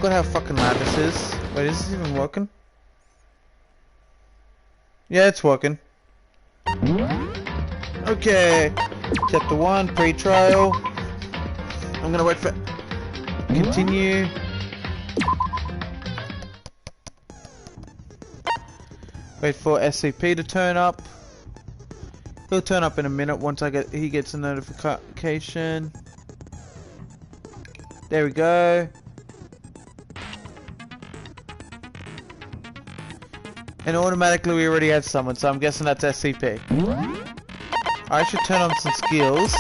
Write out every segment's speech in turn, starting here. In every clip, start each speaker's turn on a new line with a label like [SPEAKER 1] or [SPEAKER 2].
[SPEAKER 1] forgot how fucking loud this is. Wait, is this even working? Yeah, it's working. Okay. Chapter 1, pre-trial. I'm gonna wait for... Continue. Wait for SCP to turn up. He'll turn up in a minute once he gets a notification. There we go. And automatically we already had someone, so I'm guessing that's SCP. I should turn on some skills.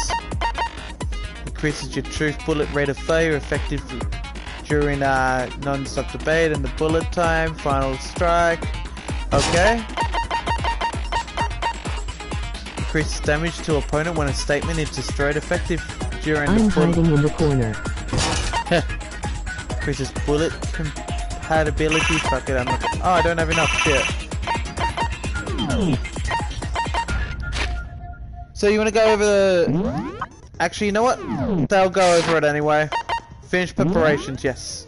[SPEAKER 1] Increases your truth bullet rate of failure effective during non-stop debate and the bullet time. Final strike. Okay. Increases damage to opponent when a statement is destroyed effective during the bullet.
[SPEAKER 2] I'm hiding in the corner.
[SPEAKER 1] Increases bullet compatibility. Fuck it, I'm not. Oh, I don't have enough shit. So you want to go over the... Actually, you know what? They'll go over it anyway. Finish preparations, yes.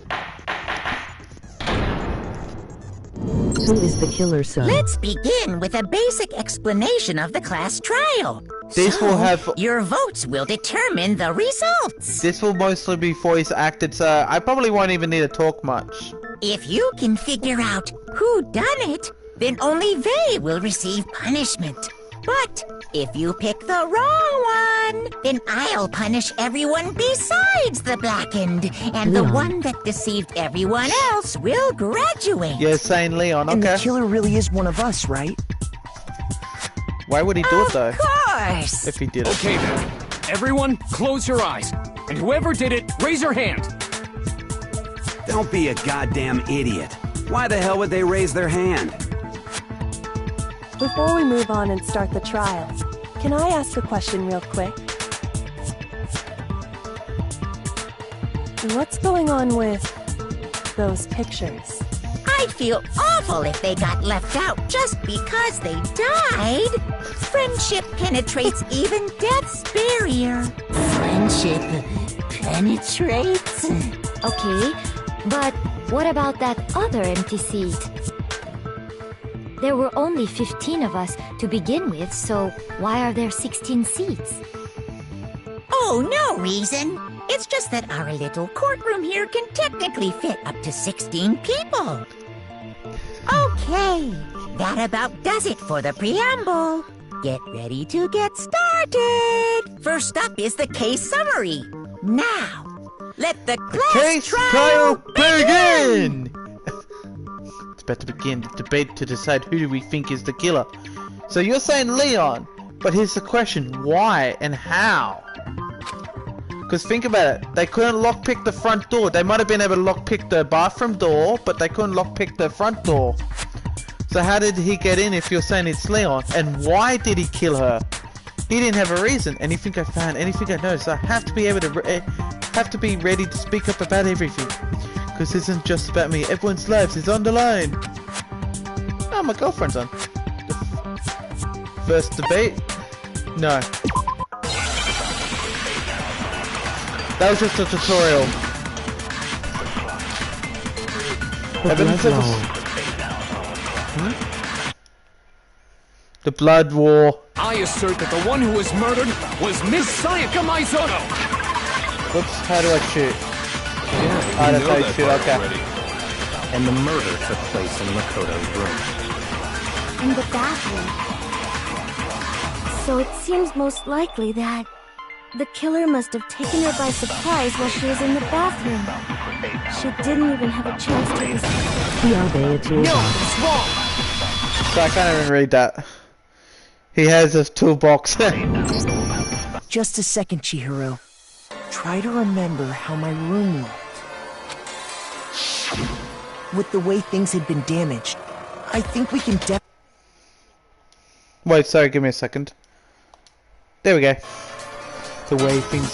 [SPEAKER 2] Who is the killer, son?
[SPEAKER 3] Let's begin with a basic explanation of the class trial.
[SPEAKER 1] This will have...
[SPEAKER 3] Your votes will determine the results.
[SPEAKER 1] This will mostly be voice acted, so I probably won't even need to talk much.
[SPEAKER 3] If you can figure out who done it, then only they will receive punishment. But if you pick the wrong one, then I'll punish everyone besides the blackened, and the one that deceived everyone else will graduate.
[SPEAKER 1] You're saying Leon, okay.
[SPEAKER 4] And the killer really is one of us, right?
[SPEAKER 1] Why would he do it though?
[SPEAKER 3] Of course.
[SPEAKER 1] If he did it.
[SPEAKER 5] Okay then, everyone close your eyes, and whoever did it, raise your hand.
[SPEAKER 6] Don't be a goddamn idiot. Why the hell would they raise their hand?
[SPEAKER 7] Before we move on and start the trial, can I ask a question real quick? What's going on with those pictures?
[SPEAKER 3] I'd feel awful if they got left out just because they died. Friendship penetrates even death's barrier. Friendship penetrates?
[SPEAKER 8] Okay, but what about that other empty seat? There were only 15 of us to begin with, so why are there 16 seats?
[SPEAKER 3] Oh, no reason. It's just that our little courtroom here can technically fit up to 16 people. Okay, that about does it for the preamble. Get ready to get started. First up is the case summary. Now, let the class trial begin! It's about to begin the debate to decide who do we think is the killer. So you're saying Leon, but here's the question, why and how? Because think about it, they couldn't lockpick the front door. They might have been able to lockpick the bathroom door, but they couldn't lockpick the front door. So how did he get in if you're saying it's Leon? And why did he kill her? He didn't have a reason. Anything I found, anything I noticed, I have to be able to have to be ready to speak up about everything. Because this isn't just about me. Everyone's lives is on the line. Oh, my girlfriend's on. First debate? No. That was just a tutorial. The Blood War.
[SPEAKER 5] I assert that the one who was murdered was Miss Sayaka Maizono.
[SPEAKER 1] Whoops, how do I shoot?
[SPEAKER 9] Yeah,
[SPEAKER 1] that's how you shoot, okay.
[SPEAKER 9] Already. And the murder took place in Makoto's room.
[SPEAKER 8] In the bathroom. So it seems most likely that the killer must have taken her by surprise while she was in the bathroom. She didn't even have a chance to resist.
[SPEAKER 5] No, it's wrong!
[SPEAKER 1] So I can't even read that. He has a toolbox.
[SPEAKER 4] Just a second, Chihiro. Try to remember how my room looked. With the way things had been damaged, I think we can
[SPEAKER 1] Wait, sorry, give me a second. There we go. The way things...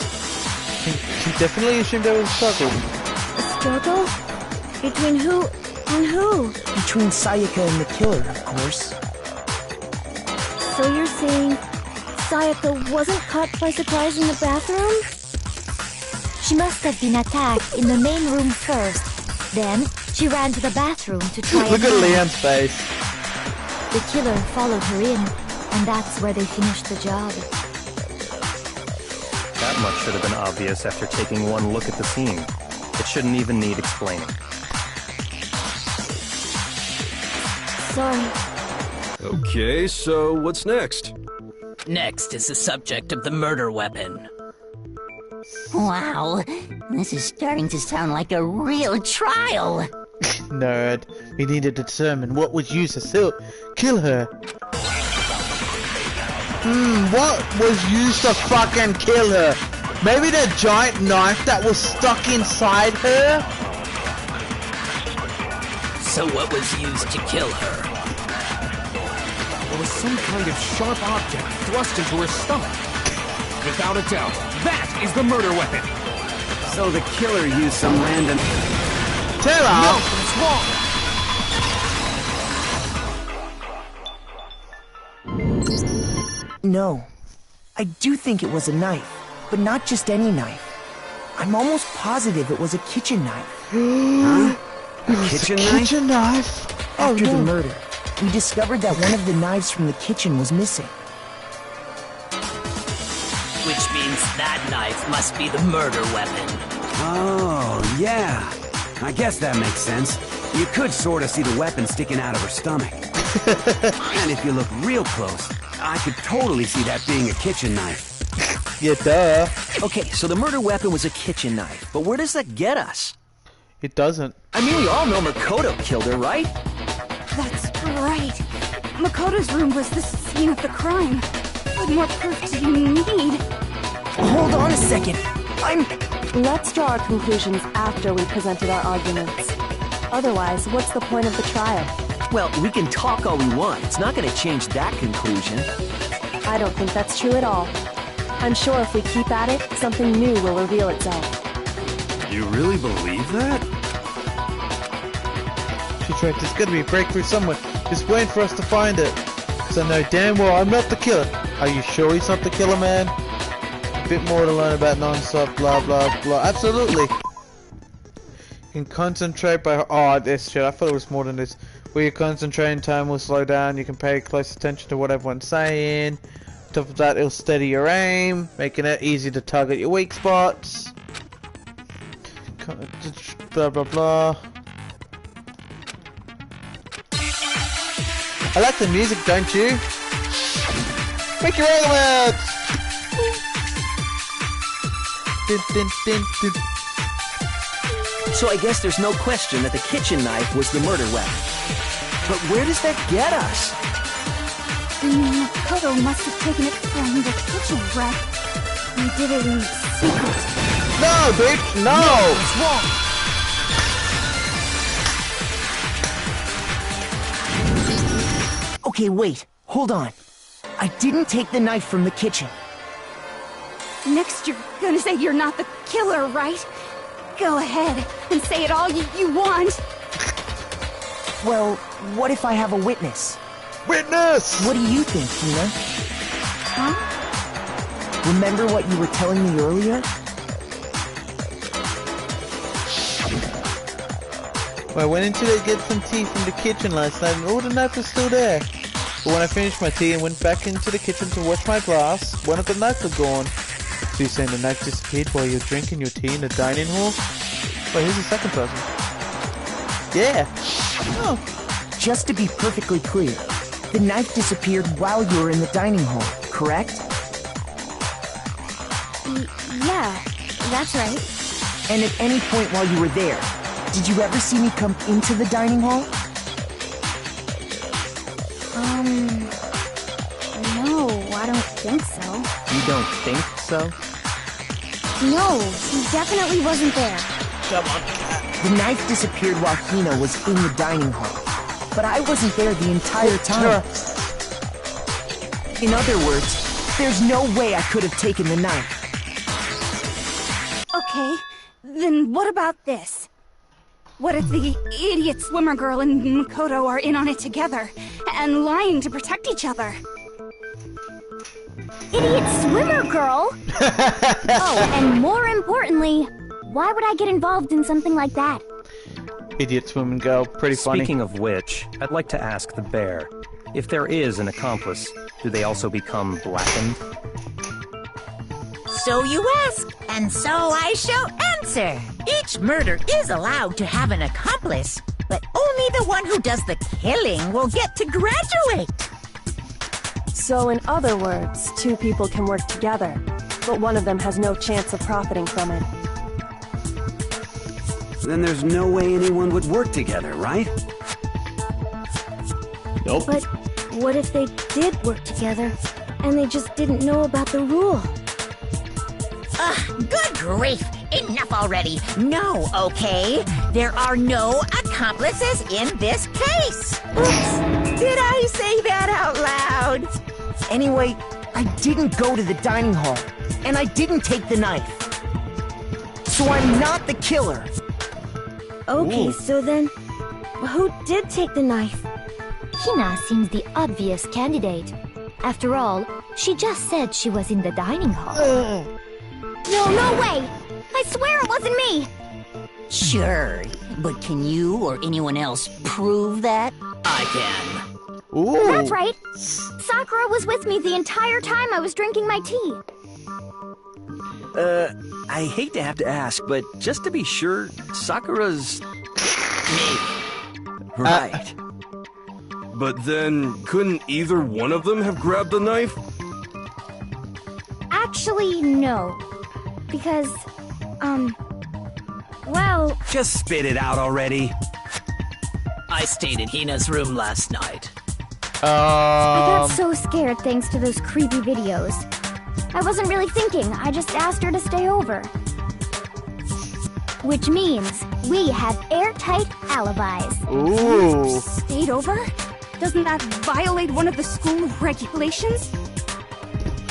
[SPEAKER 1] She definitely assumed there was a struggle.
[SPEAKER 8] A struggle? Between who and who?
[SPEAKER 4] Between Sayaka and the killer, of course.
[SPEAKER 8] So you're saying Sayaka wasn't caught by surprise in the bathroom? She must have been attacked in the main room first, Then, she ran to the bathroom to try
[SPEAKER 1] Look
[SPEAKER 8] and
[SPEAKER 1] at
[SPEAKER 8] hide.
[SPEAKER 1] Leon's face.
[SPEAKER 8] The killer followed her in, and that's where they finished the job.
[SPEAKER 9] That much should have been obvious after taking one look at the scene. It shouldn't even need explaining.
[SPEAKER 8] Sorry.
[SPEAKER 10] Okay, so what's next?
[SPEAKER 11] Next is the subject of the murder weapon.
[SPEAKER 3] Wow, this is starting to sound like a real trial.
[SPEAKER 1] Nerd. We need to determine what was used to kill her. What was used to fucking kill her? Maybe the giant knife that was stuck inside her?
[SPEAKER 11] So what was used to kill her?
[SPEAKER 5] There was some kind of sharp object thrust into her stomach. Without a doubt, that is the murder weapon.
[SPEAKER 6] So the killer used some random...
[SPEAKER 1] Tell her!
[SPEAKER 5] No, it's wrong.
[SPEAKER 4] No. I do think it was a knife, but not just any knife. I'm almost positive it was a kitchen knife.
[SPEAKER 6] Huh? A kitchen knife?
[SPEAKER 1] Kitchen knife?
[SPEAKER 4] After the murder, we discovered that one of the knives from the kitchen was missing.
[SPEAKER 11] Which means that knife must be the murder weapon.
[SPEAKER 6] Oh, yeah. I guess that makes sense. You could sort of see the weapon sticking out of her stomach. And if you look real close, I could totally see that being a kitchen knife.
[SPEAKER 1] Yeah, duh.
[SPEAKER 12] Okay, so the murder weapon was a kitchen knife, but where does that get us?
[SPEAKER 1] It doesn't.
[SPEAKER 12] I mean, we all know Makoto killed her, right?
[SPEAKER 13] That's right. Makoto's room was the scene of the crime. What more proof do you need?
[SPEAKER 4] Hold on a second.
[SPEAKER 7] Let's draw our conclusions after we presented our arguments. Otherwise, what's the point of the trial?
[SPEAKER 12] Well, we can talk all we want. It's not going to change that conclusion.
[SPEAKER 7] I don't think that's true at all. I'm sure if we keep at it, something new will reveal itself.
[SPEAKER 10] You really believe that?
[SPEAKER 1] She's right, there's gotta be a breakthrough somewhere. Just waiting for us to find it. Cause I know damn well I'm not the killer. Are you sure he's not the killer, man? A bit more to learn about non-stop, blah blah blah. Absolutely. You can concentrate by... Oh, this shit, I thought it was more than this. Where you concentrate, time will slow down. You can pay close attention to what everyone's saying. On top of that, it'll steady your aim, making it easy to target your weak spots. Blah blah blah. I like the music, don't you? Make your elements! Dun, dun, dun, dun.
[SPEAKER 12] So I guess there's no question that the kitchen knife was the murder weapon. But where does that get us?
[SPEAKER 13] Makoto must have taken it from the kitchen, right? He did it in secret.
[SPEAKER 1] No, bitch, no!
[SPEAKER 12] It's wrong.
[SPEAKER 4] Okay, wait. Hold on. I didn't take the knife from the kitchen.
[SPEAKER 13] Next, you're gonna say you're not the killer, right? Go ahead and say it all you want.
[SPEAKER 4] Well, what if I have a witness?
[SPEAKER 1] Witness!
[SPEAKER 4] What do you think, Tina?
[SPEAKER 13] Huh?
[SPEAKER 4] Remember what you were telling me earlier?
[SPEAKER 1] Well, I went into to get some tea from the kitchen last night and all the knife was still there. But when I finished my tea and went back into the kitchen to wash my glass, one of the knives was gone. So you're saying the knife disappeared while you're drinking your tea in the dining hall? Wait, who's the second person? Yeah. Oh.
[SPEAKER 4] Just to be perfectly clear, the knife disappeared while you were in the dining hall, correct?
[SPEAKER 13] Yeah, that's right.
[SPEAKER 4] And at any point while you were there, did you ever see me come into the dining hall?
[SPEAKER 13] No, I don't think so.
[SPEAKER 9] You don't think so?
[SPEAKER 13] No, he definitely wasn't there.
[SPEAKER 1] Come on.
[SPEAKER 4] The knife disappeared while Hina was in the dining hall, but I wasn't there the entire time. In other words, there's no way I could have taken the knife.
[SPEAKER 13] Okay, then what about this? What if the idiot swimmer girl and Makoto are in on it together, and lying to protect each other?
[SPEAKER 8] Idiot swimmer girl? Oh, and more importantly, why would I get involved in something like that?
[SPEAKER 1] Idiot swimming girl. Pretty funny.
[SPEAKER 9] Speaking of which, I'd like to ask the bear, if there is an accomplice, do they also become blackened?
[SPEAKER 3] So you ask, and so I shall answer. Each murder is allowed to have an accomplice, but only the one who does the killing will get to graduate.
[SPEAKER 7] So in other words, two people can work together, but one of them has no chance of profiting from it.
[SPEAKER 6] Then there's no way anyone would work together, right?
[SPEAKER 1] Nope.
[SPEAKER 8] But what if they did work together, and they just didn't know about the rule?
[SPEAKER 3] Ugh, good grief! Enough already! No, okay? There are no accomplices in this case! Oops! Did I say that out loud?
[SPEAKER 4] Anyway, I didn't go to the dining hall, and I didn't take the knife. So I'm not the killer.
[SPEAKER 8] Okay,
[SPEAKER 1] Ooh.
[SPEAKER 8] so then, who did take the knife? Hina seems the obvious candidate. After all, she just said she was in the dining hall.
[SPEAKER 13] No way! I swear it wasn't me!
[SPEAKER 3] Sure, but can you or anyone else prove that?
[SPEAKER 11] I can.
[SPEAKER 1] Ooh.
[SPEAKER 13] That's right! Sakura was with me the entire time I was drinking my tea.
[SPEAKER 12] I hate to have to ask, but just to be sure, Sakura's...
[SPEAKER 11] Me.
[SPEAKER 12] Right.
[SPEAKER 10] But then, couldn't either one of them have grabbed the knife?
[SPEAKER 13] Actually, no. Because, well...
[SPEAKER 6] Just spit it out already.
[SPEAKER 11] I stayed in Hina's room last night.
[SPEAKER 13] I got so scared thanks to those creepy videos. I wasn't really thinking, I just asked her to stay over. Which means we have airtight alibis.
[SPEAKER 1] Ooh.
[SPEAKER 13] Stayed over? Doesn't that violate one of the school regulations?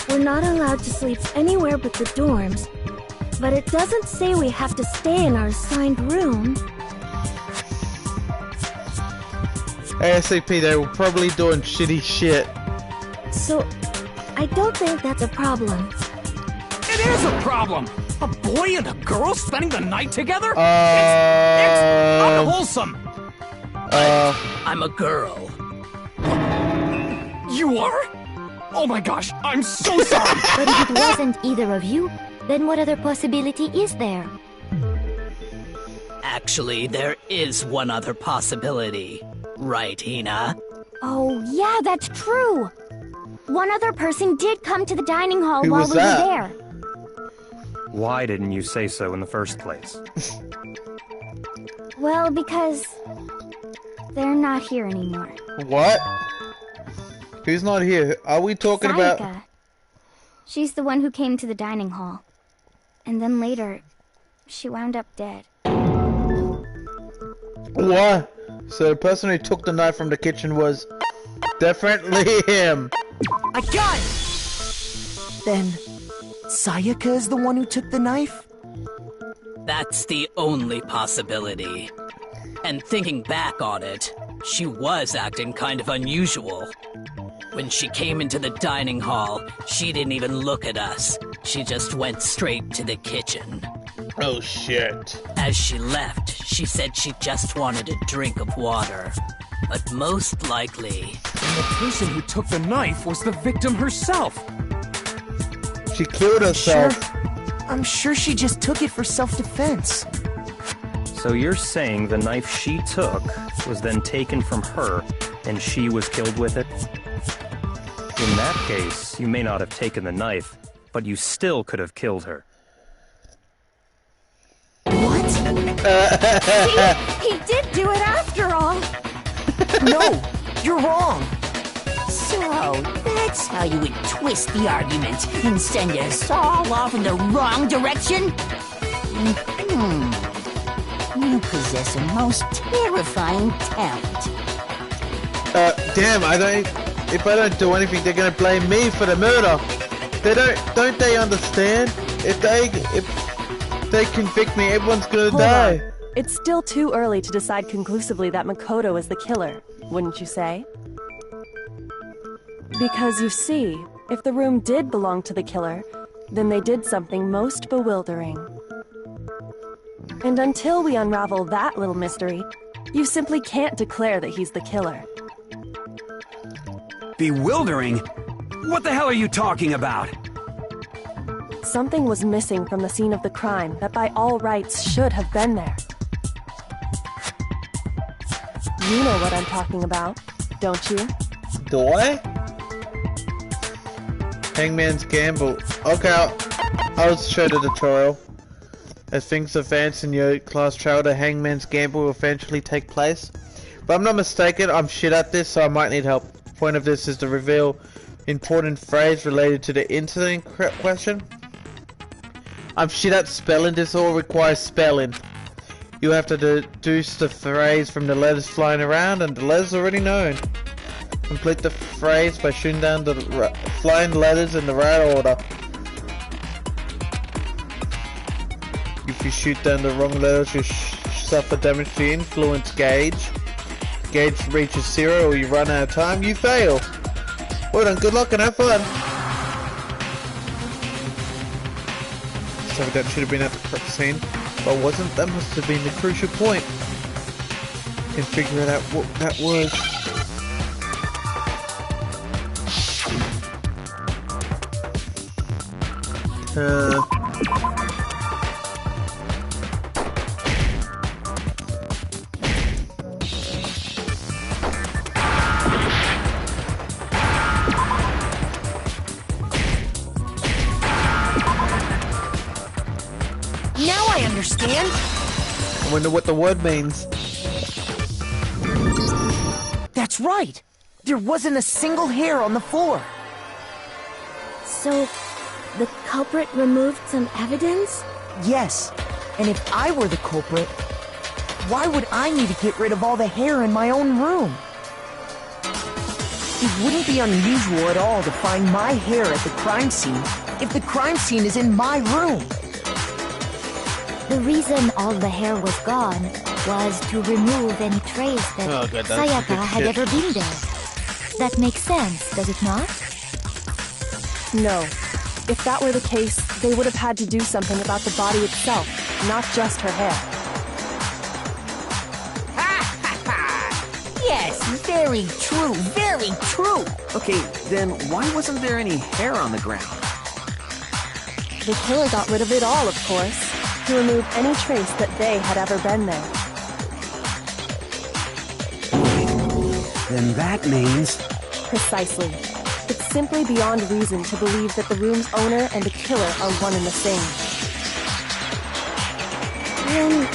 [SPEAKER 8] We're not allowed to sleep anywhere but the dorms, but it doesn't say we have to stay in our assigned room.
[SPEAKER 1] ASAP, they were probably doing shitty shit.
[SPEAKER 8] So, I don't think that's a problem.
[SPEAKER 5] It is a problem! A boy and a girl spending the night together? It's unwholesome!
[SPEAKER 11] I'm a girl.
[SPEAKER 5] You are? Oh my gosh, I'm so sorry!
[SPEAKER 8] But if it wasn't either of you, then what other possibility is there?
[SPEAKER 11] Actually, there is one other possibility. Right, Hina?
[SPEAKER 13] Oh, yeah, that's true. One other person did come to the dining hall
[SPEAKER 1] Who
[SPEAKER 13] while
[SPEAKER 1] was
[SPEAKER 13] we
[SPEAKER 1] that?
[SPEAKER 13] were there.
[SPEAKER 9] Why didn't you say so in the first place?
[SPEAKER 13] Well, because they're not here anymore.
[SPEAKER 1] What? Who's not here? Are we talking about...
[SPEAKER 13] Sayaka. She's the one who came to the dining hall. And then later, she wound up dead.
[SPEAKER 1] What? So the person who took the knife from the kitchen was definitely him.
[SPEAKER 4] I got it! Then, Sayaka is the one who took the knife?
[SPEAKER 11] That's the only possibility. And thinking back on it, she was acting kind of unusual. When she came into the dining hall, she didn't even look at us. She just went straight to the kitchen.
[SPEAKER 1] Oh shit.
[SPEAKER 11] As she left, she said she just wanted a drink of water. But most likely...
[SPEAKER 5] And the person who took the knife was the victim herself!
[SPEAKER 1] She killed herself.
[SPEAKER 4] I'm sure she just took it for self-defense.
[SPEAKER 9] So you're saying the knife she took was then taken from her, and she was killed with it? In that case, you may not have taken the knife, but you still could have killed her.
[SPEAKER 4] What?
[SPEAKER 13] He did do it after all.
[SPEAKER 4] No, you're wrong.
[SPEAKER 3] So, that's how you would twist the argument and send us all off in the wrong direction? You possess a most terrifying talent.
[SPEAKER 1] Damn, if I don't do anything, they're gonna blame me for the murder. Don't they understand? If they convict me, everyone's gonna
[SPEAKER 7] Hold
[SPEAKER 1] die.
[SPEAKER 7] on. It's still too early to decide conclusively that Makoto is the killer, wouldn't you say? Because you see, if the room did belong to the killer, then they did something most bewildering. And until we unravel that little mystery, you simply can't declare that he's the killer.
[SPEAKER 6] Bewildering? What the hell are you talking about?
[SPEAKER 7] Something was missing from the scene of the crime that by all rights should have been there. You know what I'm talking about, don't you?
[SPEAKER 1] Do I? Hangman's Gamble. Okay, I'll show the tutorial. As things advance in your class trial, the Hangman's Gamble will eventually take place. But I'm not mistaken, I'm shit at this, so I might need help. The point of this is to reveal important phrase related to the incident question. I'm shit at spelling, this all requires spelling. You have to deduce the phrase from the letters flying around, and the letters already known. Complete the phrase by shooting down the flying letters in the right order. If you shoot down the wrong letters, you suffer damage to the influence gauge. Gauge reaches 0 or you run out of time, you fail. Well done, good luck and have fun. So that should have been at the correct scene, but wasn't. That must have been the crucial point. Can figure out what that was.
[SPEAKER 4] Now I understand.
[SPEAKER 1] I wonder what the word means.
[SPEAKER 4] That's right. There wasn't a single hair on the floor.
[SPEAKER 8] So, the culprit removed some evidence?
[SPEAKER 4] Yes. And if I were the culprit, why would I need to get rid of all the hair in my own room? It wouldn't be unusual at all to find my hair at the crime scene if the crime scene is in my room.
[SPEAKER 8] The reason all the hair was gone was to remove any trace that Sayaka had ever been there. That makes sense, does it not?
[SPEAKER 7] No. If that were the case, they would have had to do something about the body itself, not just her hair.
[SPEAKER 4] Yes, very true, very true.
[SPEAKER 12] Okay, then why wasn't there any hair on the ground?
[SPEAKER 7] The killer got rid of it all, of course, to remove any trace that they had ever been there.
[SPEAKER 6] Then that means...
[SPEAKER 7] Precisely. It's simply beyond reason to believe that the room's owner and the killer are one and the same.
[SPEAKER 8] Then,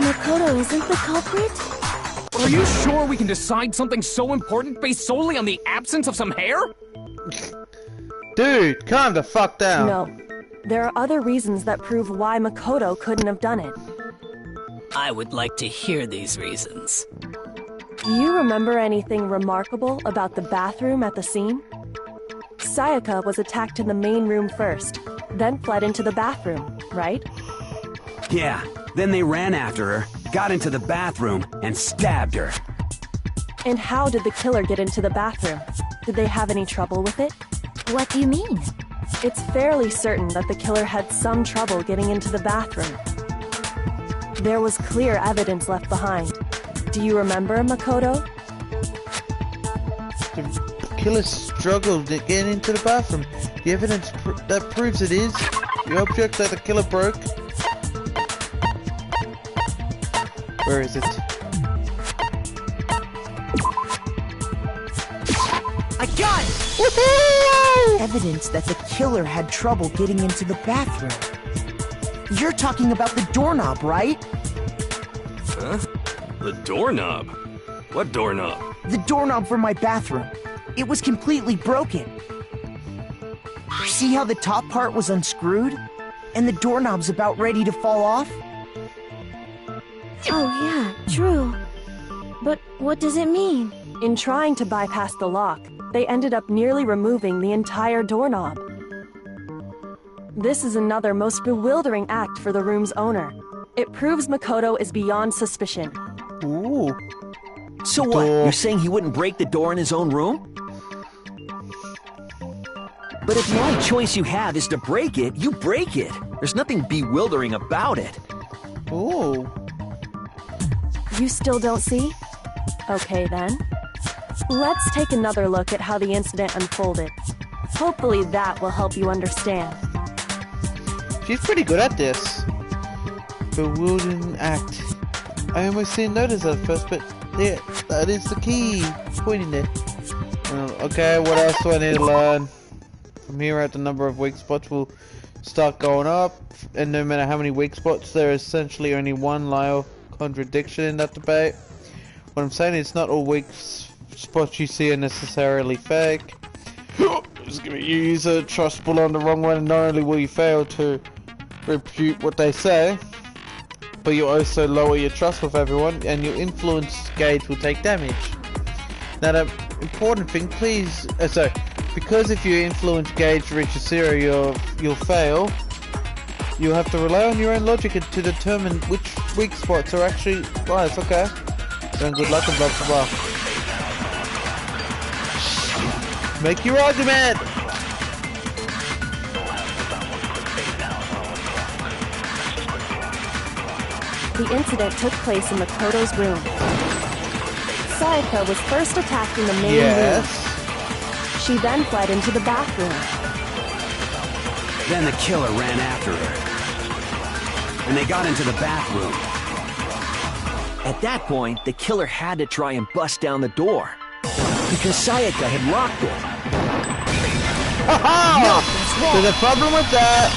[SPEAKER 8] Makoto isn't the culprit?
[SPEAKER 5] Are you sure we can decide something so important based solely on the absence of some hair?
[SPEAKER 1] Dude, calm the fuck down.
[SPEAKER 7] No. There are other reasons that prove why Makoto couldn't have done it.
[SPEAKER 11] I would like to hear these reasons.
[SPEAKER 7] Do you remember anything remarkable about the bathroom at the scene? Sayaka was attacked in the main room first, then fled into the bathroom, right?
[SPEAKER 6] Yeah, then they ran after her, got into the bathroom, and stabbed her.
[SPEAKER 7] And how did the killer get into the bathroom? Did they have any trouble with it?
[SPEAKER 8] What do you mean?
[SPEAKER 7] It's fairly certain that the killer had some trouble getting into the bathroom. There was clear evidence left behind. Do you remember, Makoto?
[SPEAKER 1] The killer struggled to get into the bathroom. The evidence that proves it is the object that the killer broke. Where is it?
[SPEAKER 4] I got it! Woohoo! Evidence that the killer had trouble getting into the bathroom. You're talking about the doorknob, right?
[SPEAKER 10] Huh? The doorknob? What doorknob?
[SPEAKER 4] The doorknob for my bathroom. It was completely broken. See how the top part was unscrewed? And the doorknob's about ready to fall off?
[SPEAKER 8] Oh yeah, true. But what does it mean?
[SPEAKER 7] In trying to bypass the lock, they ended up nearly removing the entire doorknob. This is another most bewildering act for the room's owner. It proves Makoto is beyond suspicion.
[SPEAKER 1] Ooh.
[SPEAKER 12] So what? You're saying he wouldn't break the door in his own room? But if the only choice you have is to break it, you break it. There's nothing bewildering about it.
[SPEAKER 1] Ooh.
[SPEAKER 7] You still don't see? Okay then. Let's take another look at how the incident unfolded. Hopefully that will help you understand.
[SPEAKER 1] She's pretty good at this. Bewildering act. I almost didn't notice that at first, but yeah, that is the key. Pointing there. Okay, what else do I need to learn? From here out, the number of weak spots will start going up, and no matter how many weak spots, there is essentially only one lie contradiction in that debate. What I'm saying is not all weak spots you see are necessarily fake. Just gonna use a trustable on the wrong one, and not only will you fail to refute what they say, but you also lower your trust with everyone, and your influence gauge will take damage. Now the important thing, please, because if your influence gauge reaches 0, you'll fail. You'll have to rely on your own logic to determine which weak spots are actually lies. Okay. Then good luck and blah blah blah. Make your argument.
[SPEAKER 7] The incident took place in Makoto's room. Sayaka was first attacked in the main room. She then fled into the bathroom.
[SPEAKER 6] Then the killer ran after her. And they got into the bathroom.
[SPEAKER 12] At that point, the killer had to try and bust down the door. Because Sayaka had locked it.
[SPEAKER 1] Haha! There's a problem with that.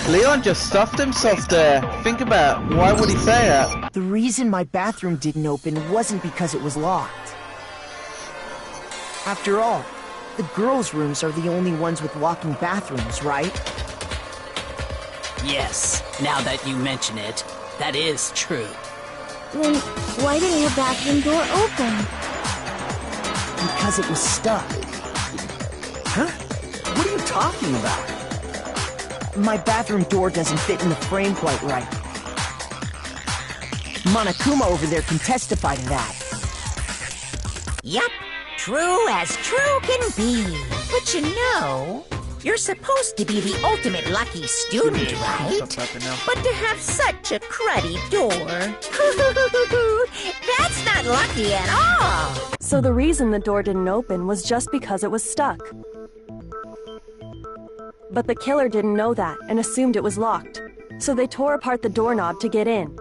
[SPEAKER 1] Leon just stuffed himself there. Think about it. Why would he say that?
[SPEAKER 4] The reason my bathroom didn't open wasn't because it was locked. After all, the girls' rooms are the only ones with walking bathrooms, right?
[SPEAKER 11] Yes, now that you mention it, that is true.
[SPEAKER 13] Then why didn't your bathroom door open?
[SPEAKER 4] Because it was stuck.
[SPEAKER 12] Huh? What are you talking about?
[SPEAKER 4] My bathroom door doesn't fit in the frame quite right. Monokuma over there can testify to that.
[SPEAKER 3] Yup, true as true can be. But you know, you're supposed to be the ultimate lucky student, right? But to have such a cruddy door, that's not lucky at all.
[SPEAKER 7] So the reason the door didn't open was just because it was stuck. But the killer didn't know that and assumed it was locked. So they tore apart the doorknob to get in.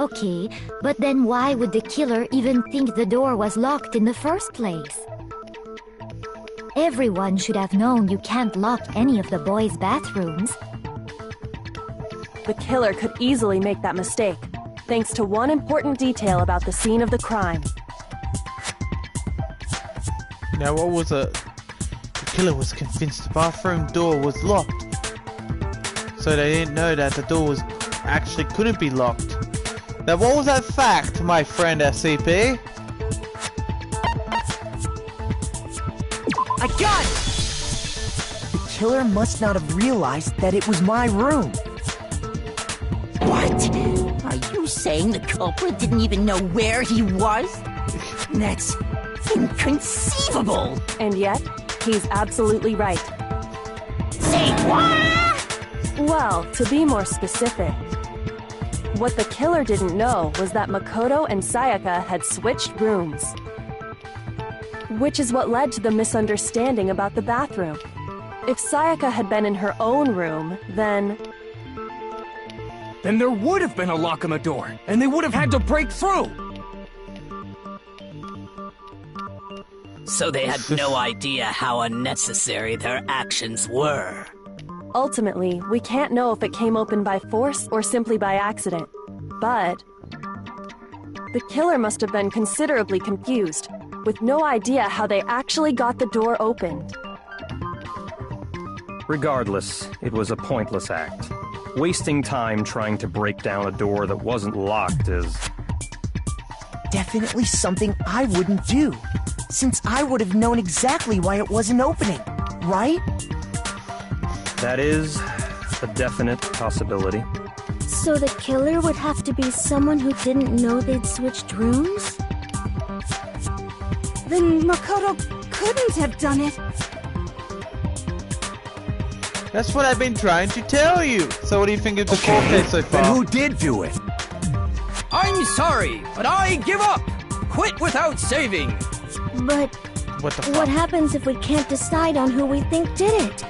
[SPEAKER 8] Okay, but then why would the killer even think the door was locked in the first place? Everyone should have known you can't lock any of the boys' bathrooms.
[SPEAKER 7] The killer could easily make that mistake, thanks to one important detail about the scene of the crime.
[SPEAKER 1] Now what was it? The killer was convinced the bathroom door was locked. So they didn't know that the door was actually couldn't be locked. Now what was that fact, my friend SCP?
[SPEAKER 4] I got it! The killer must not have realized that it was my room.
[SPEAKER 3] What? Are you saying the culprit didn't even know where he was? That's inconceivable!
[SPEAKER 7] And yet, he's absolutely right.
[SPEAKER 3] Say what?
[SPEAKER 7] Well, to be more specific, what the killer didn't know was that Makoto and Sayaka had switched rooms. Which is what led to the misunderstanding about the bathroom. If Sayaka had been in her own room, then
[SPEAKER 5] there would have been a lock on the door, and they would have had to break through!
[SPEAKER 11] So they had no idea how unnecessary their actions were.
[SPEAKER 7] Ultimately, we can't know if it came open by force or simply by accident. But the killer must have been considerably confused, with no idea how they actually got the door opened.
[SPEAKER 9] Regardless, it was a pointless act. Wasting time trying to break down a door that wasn't locked is...
[SPEAKER 4] Definitely something I wouldn't do, since I would have known exactly why it wasn't opening, right?
[SPEAKER 9] That is a definite possibility.
[SPEAKER 13] So the killer would have to be someone who didn't know they'd switched rooms? Then Makoto couldn't have done it.
[SPEAKER 1] That's what I've been trying to tell you. So what do you think of the court case so far?
[SPEAKER 6] Then who did do it?
[SPEAKER 12] I'm sorry, but I give up. Quit without saving.
[SPEAKER 14] But
[SPEAKER 1] What the fuck?
[SPEAKER 14] what happens if we can't decide on who we think did it?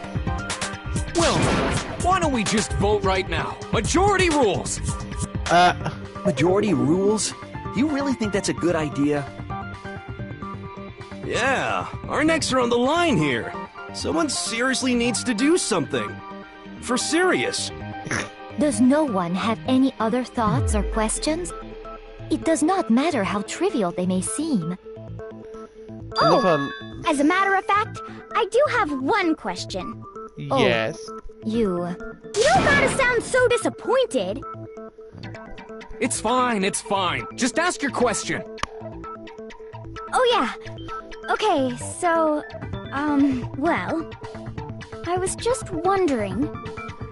[SPEAKER 5] Well, why don't we just vote right now? Majority rules.
[SPEAKER 12] Majority rules? You really think that's a good idea?
[SPEAKER 10] Yeah, our necks are on the line here. Someone seriously needs to do something. For serious.
[SPEAKER 8] Does no one have any other thoughts or questions? It does not matter how trivial they may seem.
[SPEAKER 14] Oh, as a matter of fact, I do have one question.
[SPEAKER 1] Yes.
[SPEAKER 8] You
[SPEAKER 14] don't gotta sound so disappointed.
[SPEAKER 5] It's fine, it's fine. Just ask your question.
[SPEAKER 14] Oh yeah. Okay, so, well, I was just wondering,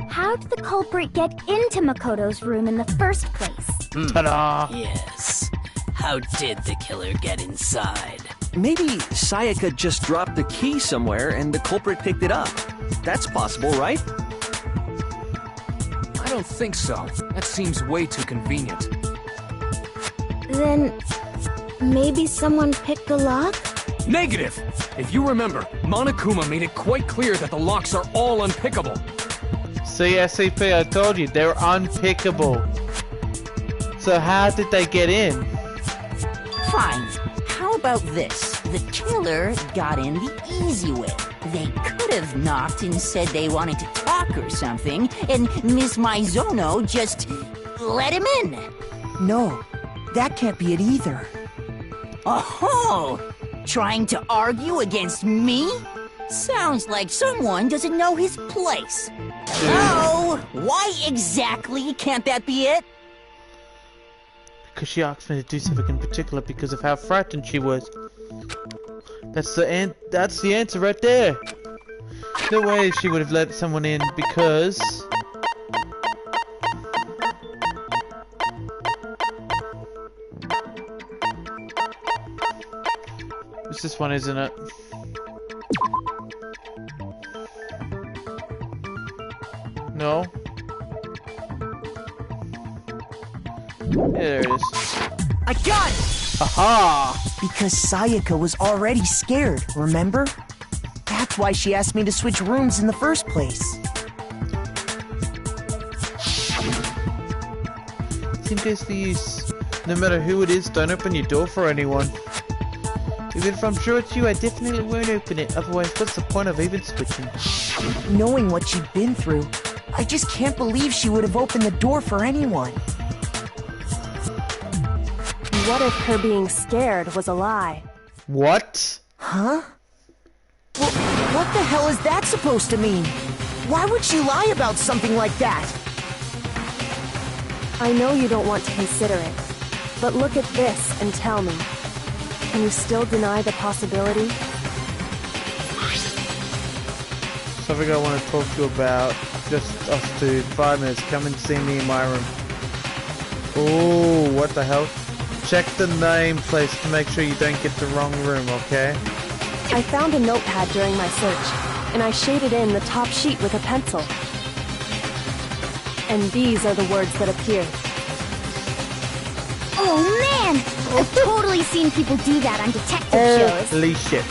[SPEAKER 14] how did the culprit get into Makoto's room in the first place?
[SPEAKER 1] Ta-da!
[SPEAKER 11] Yes. How did the killer get inside?
[SPEAKER 12] Maybe Sayaka just dropped the key somewhere and the culprit picked it up. That's possible, right?
[SPEAKER 5] I don't think so. That seems way too convenient.
[SPEAKER 14] Then, maybe someone picked the lock?
[SPEAKER 5] Negative! If you remember, Monokuma made it quite clear that the locks are all unpickable.
[SPEAKER 1] See, SCP, I told you, they're unpickable. So how did they get in?
[SPEAKER 3] Fine. How about this? The killer got in the easy way. They could have knocked and said they wanted to talk or something, and Miss Maizono just let him in.
[SPEAKER 4] No, that can't be it either.
[SPEAKER 3] Oh, trying to argue against me? Sounds like someone doesn't know his place. Hello? Why exactly can't that be it?
[SPEAKER 1] Because she asked me to do something in particular because of how frightened she was. That's the answer right there. No way she would have let someone in because... It's this one, isn't it? No? There it is.
[SPEAKER 4] I got it!
[SPEAKER 1] Aha!
[SPEAKER 4] Because Sayaka was already scared, remember? That's why she asked me to switch rooms in the first place.
[SPEAKER 1] Same goes for you. No matter who it is, don't open your door for anyone. Even if I'm sure it's you, I definitely won't open it. Otherwise, what's the point of even switching?
[SPEAKER 4] Knowing what she'd been through, I just can't believe she would have opened the door for anyone.
[SPEAKER 7] What if her being scared was a lie?
[SPEAKER 1] What?
[SPEAKER 4] Huh? Well, what the hell is that supposed to mean? Why would she lie about something like that?
[SPEAKER 7] I know you don't want to consider it, but look at this and tell me. Can you still deny the possibility?
[SPEAKER 1] Something I want to talk to you about. Just us two. 5 minutes. Come and see me in my room. Oh, what the hell? Check the name place to make sure you don't get the wrong room, okay?
[SPEAKER 7] I found a notepad during my search, and I shaded in the top sheet with a pencil. And these are the words that appeared.
[SPEAKER 14] Oh man! I've totally seen people do that on detective shows.
[SPEAKER 1] Holy shit.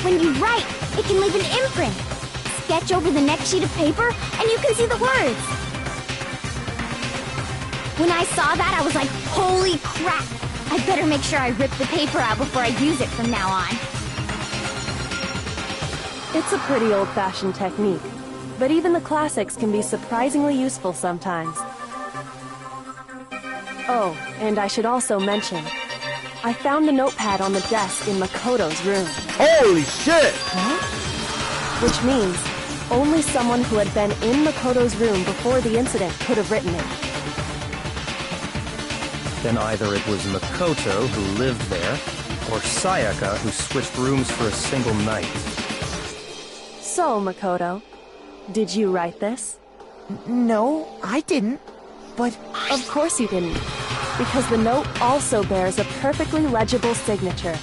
[SPEAKER 14] When you write, it can leave an imprint. Sketch over the next sheet of paper, and you can see the words. When I saw that, I was like, holy crap! I better make sure I rip the paper out before I use it from now on.
[SPEAKER 7] It's a pretty old-fashioned technique, but even the classics can be surprisingly useful sometimes. Oh, and I should also mention, I found the notepad on the desk in Makoto's room.
[SPEAKER 1] Holy shit!
[SPEAKER 7] Huh? Which means, only someone who had been in Makoto's room before the incident could have written it.
[SPEAKER 9] Then either it was Makoto who lived there, or Sayaka who switched rooms for a single night.
[SPEAKER 7] So, Makoto, did you write this?
[SPEAKER 4] No, I didn't. But...
[SPEAKER 7] Of course you didn't. Because the note also bears a perfectly legible signature.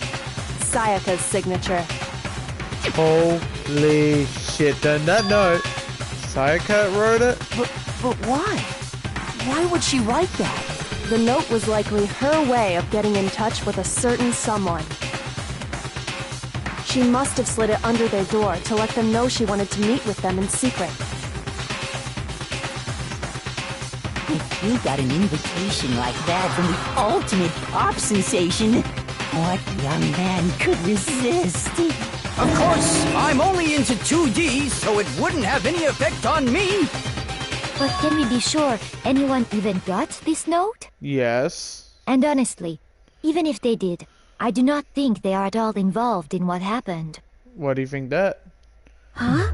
[SPEAKER 7] Sayaka's signature.
[SPEAKER 1] Holy shit. On that note, Sayaka wrote it?
[SPEAKER 4] But why? Why would she write that?
[SPEAKER 7] The note was likely her way of getting in touch with a certain someone. She must have slid it under their door to let them know she wanted to meet with them in secret.
[SPEAKER 3] If you got an invitation like that from the ultimate pop sensation, what young man could resist?
[SPEAKER 15] Of course, I'm only into 2D, so it wouldn't have any effect on me.
[SPEAKER 8] But can we be sure anyone even got this note?
[SPEAKER 1] Yes.
[SPEAKER 8] And honestly, even if they did, I do not think they are at all involved in what happened.
[SPEAKER 1] Why do you think that?
[SPEAKER 14] Huh?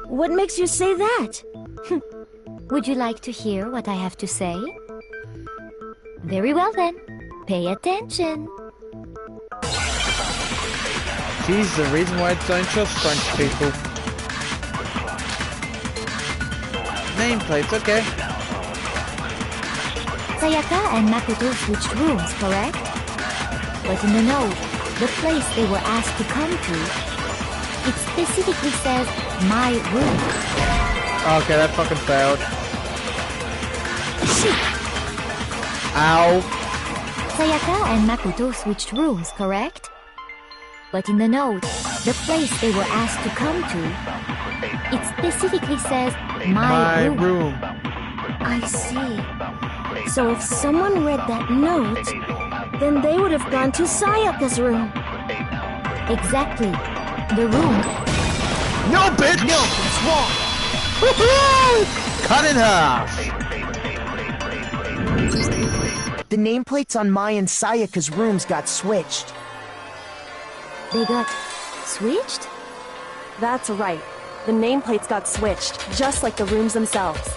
[SPEAKER 14] What makes you say that?
[SPEAKER 8] Would you like to hear what I have to say? Very well then. Pay attention.
[SPEAKER 1] She's the reason why I don't trust French people. Nameplates, okay.
[SPEAKER 8] Sayaka and Makoto switched rooms, correct? But in the note, the place they were asked to come to, it specifically says, my room.
[SPEAKER 1] Okay, that fucking failed. Ow.
[SPEAKER 8] Sayaka and Makoto switched rooms, correct? But in the note, the place they were asked to come to, it specifically says, my room.
[SPEAKER 14] I see. So if someone read that note, then they would have gone to Sayaka's room.
[SPEAKER 8] Exactly. The room.
[SPEAKER 1] No, bitch!
[SPEAKER 4] No, it's wrong!
[SPEAKER 1] Cut in half!
[SPEAKER 4] The nameplates on Mai and Sayaka's rooms got switched.
[SPEAKER 8] They got switched?
[SPEAKER 7] That's right. The nameplates got switched, just like the rooms themselves.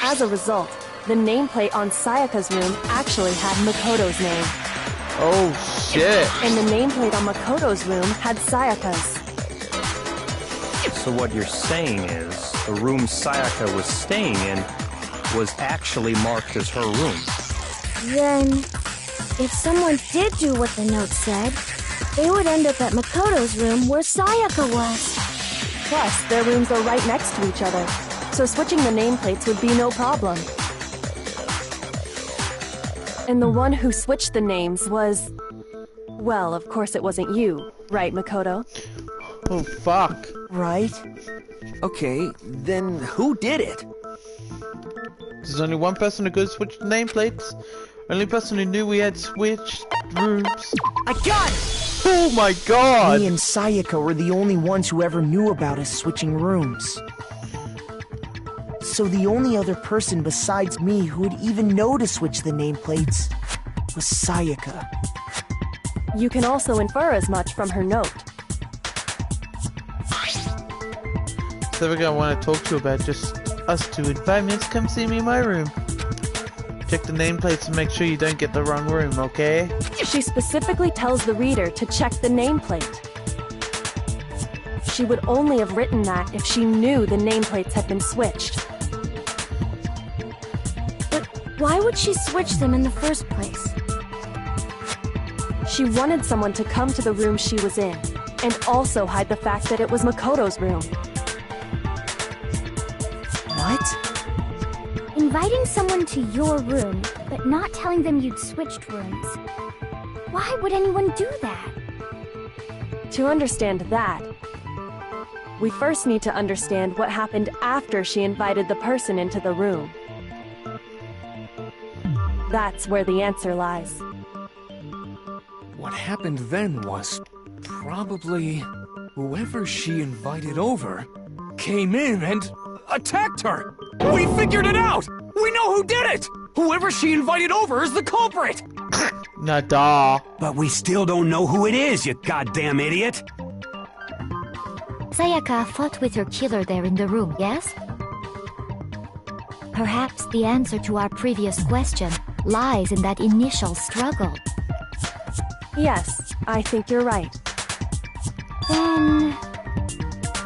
[SPEAKER 7] As a result, the nameplate on Sayaka's room actually had Makoto's name.
[SPEAKER 1] Oh, shit.
[SPEAKER 7] And the nameplate on Makoto's room had Sayaka's.
[SPEAKER 9] So what you're saying is, the room Sayaka was staying in was actually marked as her room.
[SPEAKER 14] Then, if someone did do what the note said, they would end up at Makoto's room where Sayaka was.
[SPEAKER 7] Plus, their rooms are right next to each other, so switching the nameplates would be no problem. And the one who switched the names was... Well, of course it wasn't you, right, Makoto?
[SPEAKER 1] Oh, fuck.
[SPEAKER 12] Right? Okay, then who did it?
[SPEAKER 1] There's only one person who could switch the nameplates. Only person who knew we had switched rooms.
[SPEAKER 4] I got it!
[SPEAKER 1] Oh my god!
[SPEAKER 4] Me and Sayaka were the only ones who ever knew about us switching rooms. So the only other person besides me who would even know to switch the nameplates was Sayaka.
[SPEAKER 7] You can also infer as much from her note.
[SPEAKER 1] So everything I want to talk to you about, just us two in 5 minutes, come see me in my room. Check the nameplates and make sure you don't get the wrong room, okay?
[SPEAKER 7] She specifically tells the reader to check the nameplate. She would only have written that if she knew the nameplates had been switched.
[SPEAKER 14] But why would she switch them in the first place?
[SPEAKER 7] She wanted someone to come to the room she was in, and also hide the fact that it was Makoto's room.
[SPEAKER 4] What?
[SPEAKER 14] Inviting someone to your room, but not telling them you'd switched rooms. Why would anyone do that?
[SPEAKER 7] To understand that, we first need to understand what happened after she invited the person into the room. That's where the answer lies.
[SPEAKER 5] What happened then was probably whoever she invited over came in and attacked her. We figured it out! We know who did it! Whoever she invited over is the culprit!
[SPEAKER 1] Nada.
[SPEAKER 6] But we still don't know who it is, you goddamn idiot!
[SPEAKER 8] Sayaka fought with her killer there in the room, yes? Perhaps the answer to our previous question lies in that initial struggle.
[SPEAKER 7] Yes, I think you're right.
[SPEAKER 14] Then...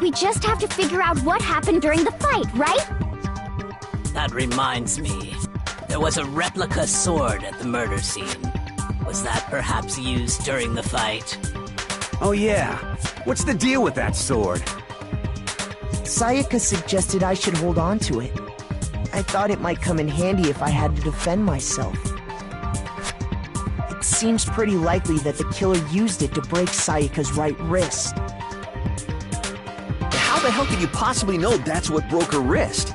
[SPEAKER 14] we just have to figure out what happened during the fight, right?
[SPEAKER 11] That reminds me. There was a replica sword at the murder scene. Was that perhaps used during the fight?
[SPEAKER 6] Oh yeah. What's the deal with that sword?
[SPEAKER 4] Sayaka suggested I should hold on to it. I thought it might come in handy if I had to defend myself. It seems pretty likely that the killer used it to break Sayaka's right wrist.
[SPEAKER 12] How the hell could you possibly know that's what broke her wrist?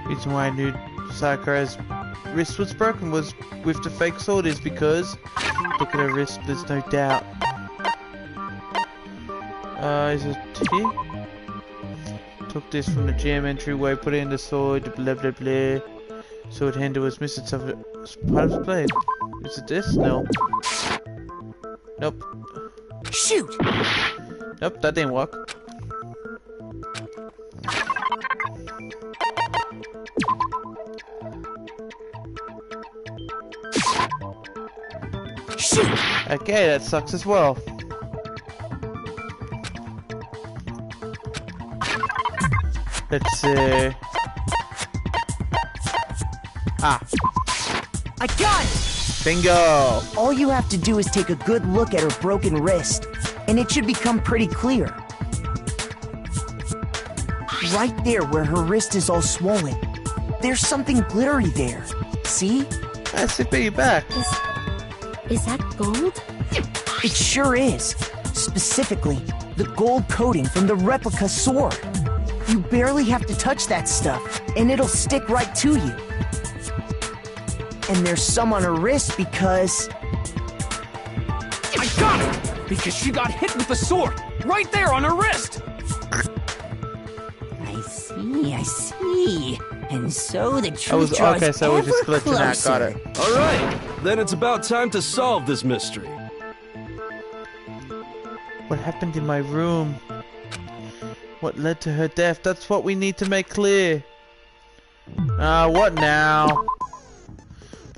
[SPEAKER 1] Reason why I knew Sakura's wrist was broken was with the fake sword is because look at her wrist, there's no doubt. Is it here? Took this from the gym entryway, put it in the sword, blah blah blah. Sword handle was missing some part of the blade. Is it this? No. Nope.
[SPEAKER 4] Shoot!
[SPEAKER 1] Nope, that didn't work.
[SPEAKER 4] Shoot!
[SPEAKER 1] Okay, that sucks as well. Let's see. Ah.
[SPEAKER 4] I got it!
[SPEAKER 1] Bingo!
[SPEAKER 4] All you have to do is take a good look at her broken wrist, and it should become pretty clear. Right there where her wrist is all swollen, there's something glittery there. See?
[SPEAKER 1] I see, you're back.
[SPEAKER 14] Is that gold?
[SPEAKER 4] It sure is. Specifically, the gold coating from the replica sword. You barely have to touch that stuff, and it'll stick right to you. And there's some on her wrist because...
[SPEAKER 5] I got it! Because she got hit with the sword! Right there on her wrist!
[SPEAKER 3] I see. And so the truth draws
[SPEAKER 1] okay, so we're just
[SPEAKER 3] ever
[SPEAKER 1] glitching out. Got it.
[SPEAKER 10] All right, then it's about time to solve this mystery.
[SPEAKER 1] What happened in my room? What led to her death? That's what we need to make clear. What now?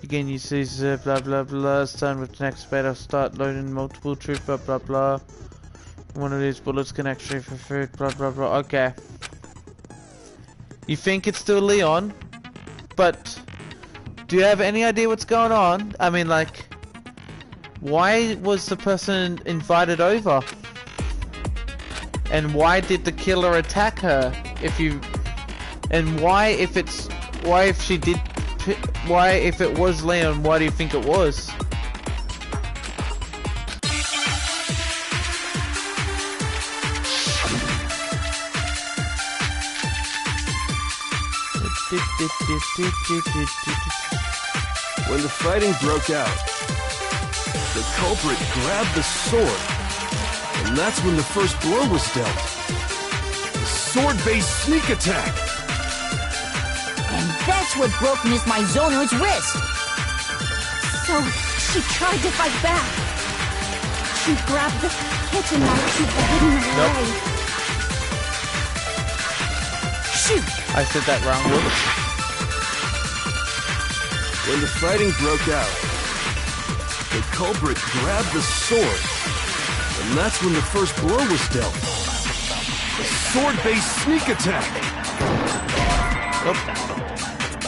[SPEAKER 1] Again, you see, blah blah blah. Start with the next bit. I'll start loading multiple truth. Blah blah blah. One of these bullets can actually for food. Blah blah blah. Okay. You think it's still Leon, but do you have any idea what's going on? I mean, like, why was the person invited over? And why did the killer attack her? And why if it was Leon, why do you think it was?
[SPEAKER 10] When the fighting broke out, the culprit grabbed the sword, and that's when the first blow was dealt. The sword-based sneak attack.
[SPEAKER 3] And that's what broke Miss Mizono's wrist.
[SPEAKER 13] So, she tried to fight back. She grabbed the kitchen knife she had hidden away.
[SPEAKER 4] Shoot!
[SPEAKER 1] I said that wrong. Whoops.
[SPEAKER 10] When the fighting broke out, the culprit grabbed the sword, and that's when the first blow was dealt. A sword-based sneak attack.
[SPEAKER 1] Oh.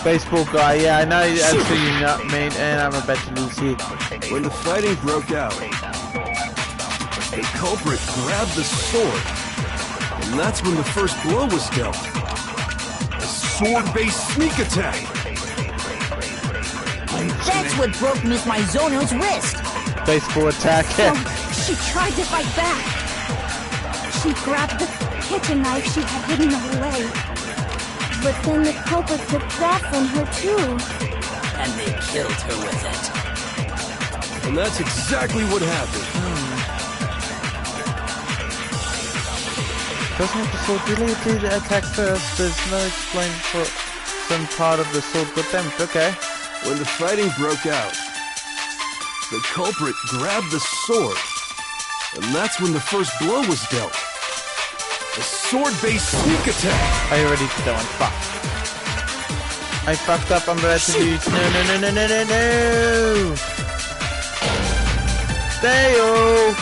[SPEAKER 1] Baseball guy, yeah, I know that's who you not mean, and I'm about to lose here.
[SPEAKER 10] When the fighting broke out, the culprit grabbed the sword, and that's when the first blow was dealt. A sword-based sneak attack.
[SPEAKER 3] And that's what broke Miss Mizono's wrist.
[SPEAKER 1] Baseball attack.
[SPEAKER 13] So, she tried to fight back. She grabbed the kitchen knife she had hidden away.
[SPEAKER 14] But then the culprit took that from her too.
[SPEAKER 11] And they killed her with it.
[SPEAKER 10] And that's exactly what happened.
[SPEAKER 1] Doesn't the sword really do the attack first? There's no explain for some part of the sword got damaged. Okay.
[SPEAKER 10] When the fighting broke out, the culprit grabbed the sword, and that's when the first blow was dealt. A sword-based sneak attack.
[SPEAKER 1] I already did that one. Fuck. I fucked up. I'm about to use. No. Dale.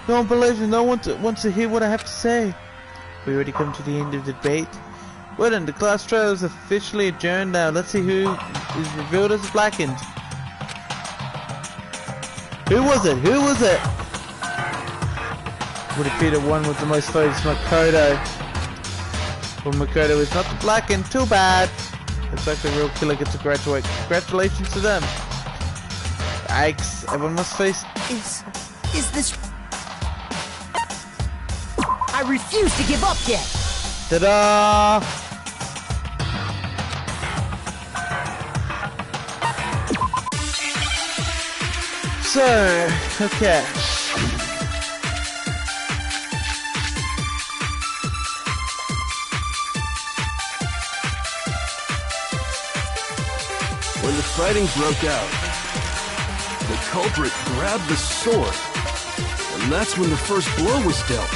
[SPEAKER 1] Don't believe me. No one wants to hear what I have to say. We already come to the end of the debate. Well then, the class trial is officially adjourned now. Let's see who is revealed as blackened. Who was it? Who was it? Would it be the one with the most votes, Makoto? Well, Makoto is not the black and too bad. Looks like the real killer gets to graduate. Congratulations to them. Yikes, everyone must face...
[SPEAKER 4] Is this... I refuse to give up yet!
[SPEAKER 1] Ta-da! So, okay.
[SPEAKER 10] When the fighting broke out, the culprit grabbed the sword, and that's when the first blow was dealt.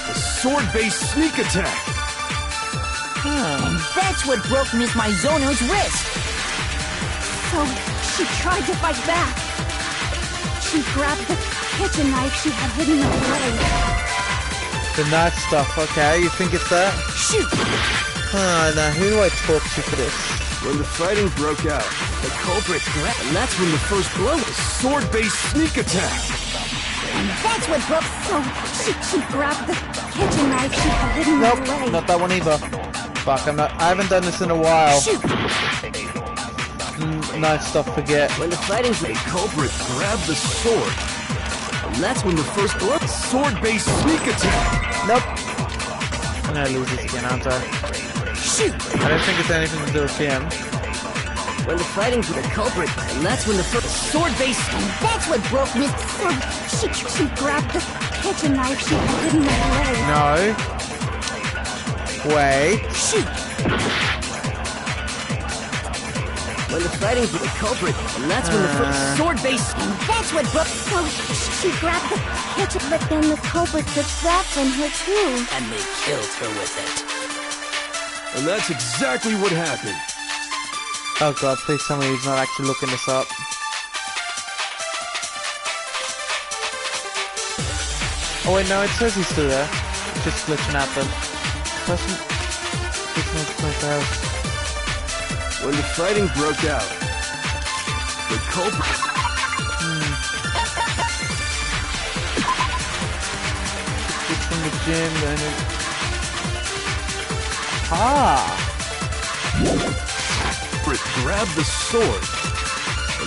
[SPEAKER 10] A sword-based sneak attack.
[SPEAKER 3] And that's what broke Miss Maizono's wrist.
[SPEAKER 13] So, she tried to fight back. She grabbed the kitchen knife she had hidden away.
[SPEAKER 1] The knife stuff, okay, you think it's that?
[SPEAKER 13] Shoot!
[SPEAKER 1] Now who do I talk to for this?
[SPEAKER 10] When the fighting broke out, the culprit grabbed, and that's when the first blow was sword-based sneak attack.
[SPEAKER 3] And that's what broke...
[SPEAKER 13] So, she grabbed the kitchen knife she had hidden
[SPEAKER 1] Nope,
[SPEAKER 13] away.
[SPEAKER 1] not that one either. Fuck, I haven't done this in a while.
[SPEAKER 13] Shoot!
[SPEAKER 1] Knife stuff, forget.
[SPEAKER 6] When the fighting...
[SPEAKER 10] The culprit grabbed the sword, and that's when the first blow... Sword-based sneak attack.
[SPEAKER 1] Nope. I'm gonna lose this again, aren't I?
[SPEAKER 13] Shoot!
[SPEAKER 1] I don't think it's anything to do with him.
[SPEAKER 12] When the fighting for the culprit, and that's when the first sword-based...
[SPEAKER 3] And that's what broke Miss...
[SPEAKER 13] She grabbed the kitchen knife she had hidden away.
[SPEAKER 1] No. Wait.
[SPEAKER 13] Shoot!
[SPEAKER 12] When the fighting for the culprit, and that's when the first sword-based...
[SPEAKER 3] And that's what broke...
[SPEAKER 13] So, she grabbed the kitchen...
[SPEAKER 14] But then the culprit took that from her too.
[SPEAKER 11] And they killed her with it.
[SPEAKER 10] And that's exactly what happened.
[SPEAKER 1] Oh god, please tell me he's not actually looking this up. Oh wait, no, it says he's still there. It's just glitching out the person.
[SPEAKER 10] When the fighting broke out, the culprit...
[SPEAKER 1] It's from the gym and it... Ah!
[SPEAKER 10] It grabbed the sword,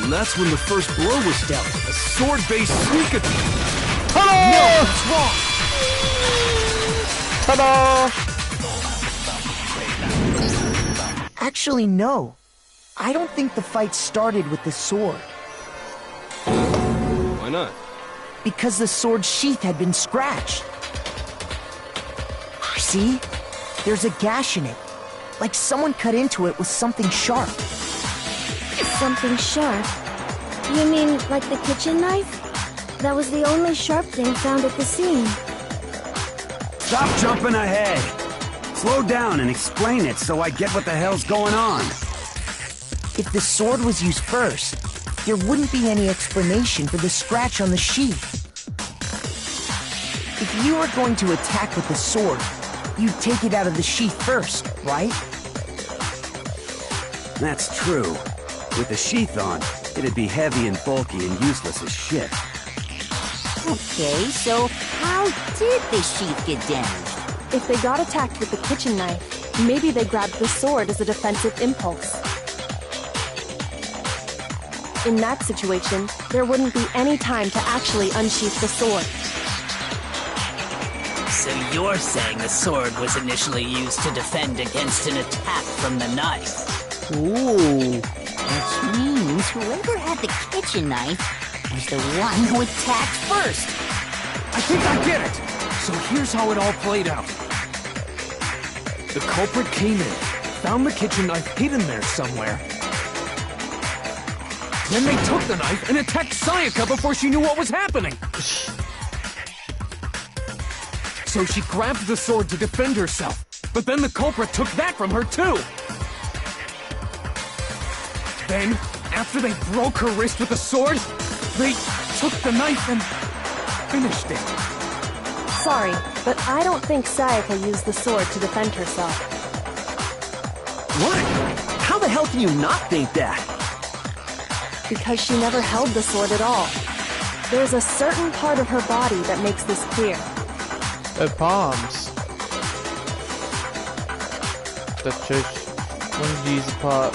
[SPEAKER 10] and that's when the first blow was dealt. A sword-based sneak attack.
[SPEAKER 1] Ta-da!
[SPEAKER 10] No, it's wrong.
[SPEAKER 1] Ta-da!
[SPEAKER 4] Actually, no. I don't think the fight started with the sword.
[SPEAKER 10] Why not?
[SPEAKER 4] Because the sword's sheath had been scratched. See? There's a gash in it. Like someone cut into it with something sharp.
[SPEAKER 14] Something sharp? You mean like the kitchen knife? That was the only sharp thing found at the scene.
[SPEAKER 6] Stop jumping ahead. Slow down and explain it so I get what the hell's going on.
[SPEAKER 4] If the sword was used first, there wouldn't be any explanation for the scratch on the sheath. If you were going to attack with the sword, you'd take it out of the sheath first, right?
[SPEAKER 6] That's true. With the sheath on, it'd be heavy and bulky and useless as shit.
[SPEAKER 3] Okay, so how did the sheath get damaged?
[SPEAKER 7] If they got attacked with the kitchen knife, maybe they grabbed the sword as a defensive impulse. In that situation, there wouldn't be any time to actually unsheath the sword.
[SPEAKER 11] So you're saying the sword was initially used to defend against an attack from the knife?
[SPEAKER 1] Ooh.
[SPEAKER 3] Which means whoever had the kitchen knife was the one who attacked first.
[SPEAKER 5] I think I get it! So here's how it all played out. The culprit came in, found the kitchen knife hidden there somewhere. Then they took the knife and attacked Sayaka before she knew what was happening. So she grabbed the sword to defend herself, but then the culprit took that from her too. Then, after they broke her wrist with the sword, they took the knife and finished it.
[SPEAKER 7] Sorry, but I don't think Sayaka used the sword to defend herself.
[SPEAKER 12] What? How the hell can you not think that?
[SPEAKER 7] because she never held the sword at all. There's a certain part of her body that makes this clear.
[SPEAKER 1] Her palms. That shows one of these apart.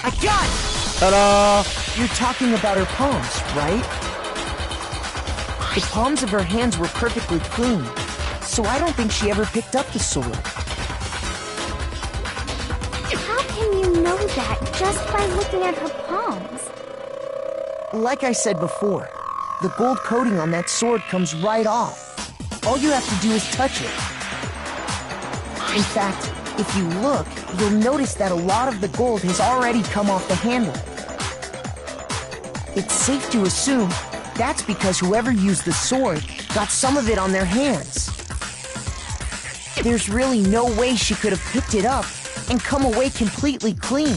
[SPEAKER 4] I got it!
[SPEAKER 1] Ta-da!
[SPEAKER 4] You're talking about her palms, right? The palms of her hands were perfectly clean, so I don't think she ever picked up the sword.
[SPEAKER 14] How can you know that just by looking at her palms?
[SPEAKER 4] Like I said before, the gold coating on that sword comes right off. All you have to do is touch it. In fact, if you look, you'll notice that a lot of the gold has already come off the handle. It's safe to assume that's because whoever used the sword got some of it on their hands. There's really no way she could have picked it up and come away completely clean.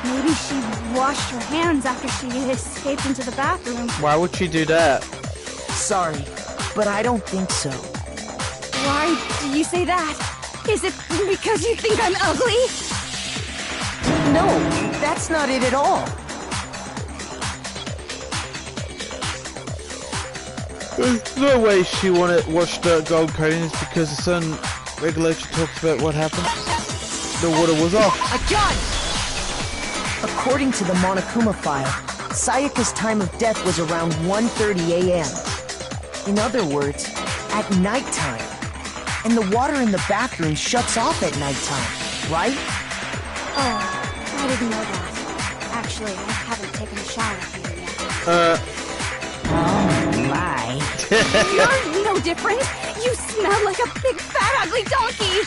[SPEAKER 13] Maybe she washed her hands after she escaped into the bathroom.
[SPEAKER 1] Why would she do that?
[SPEAKER 4] Sorry, but I don't think so.
[SPEAKER 13] Why do you say that? Is it because you think I'm ugly?
[SPEAKER 4] No, that's not it at all.
[SPEAKER 1] There's no way she watched the gold coating is because the certain regulation talks about what happened. The water was off.
[SPEAKER 4] I got it! According to the Monokuma file, Sayaka's time of death was around 1:30 a.m. In other words, at nighttime. And the water in the bathroom shuts off at nighttime, right?
[SPEAKER 13] Oh, I didn't know that. Actually, I haven't taken a shower here yet.
[SPEAKER 3] Oh my.
[SPEAKER 13] You're no different. You smell like a big fat ugly donkey.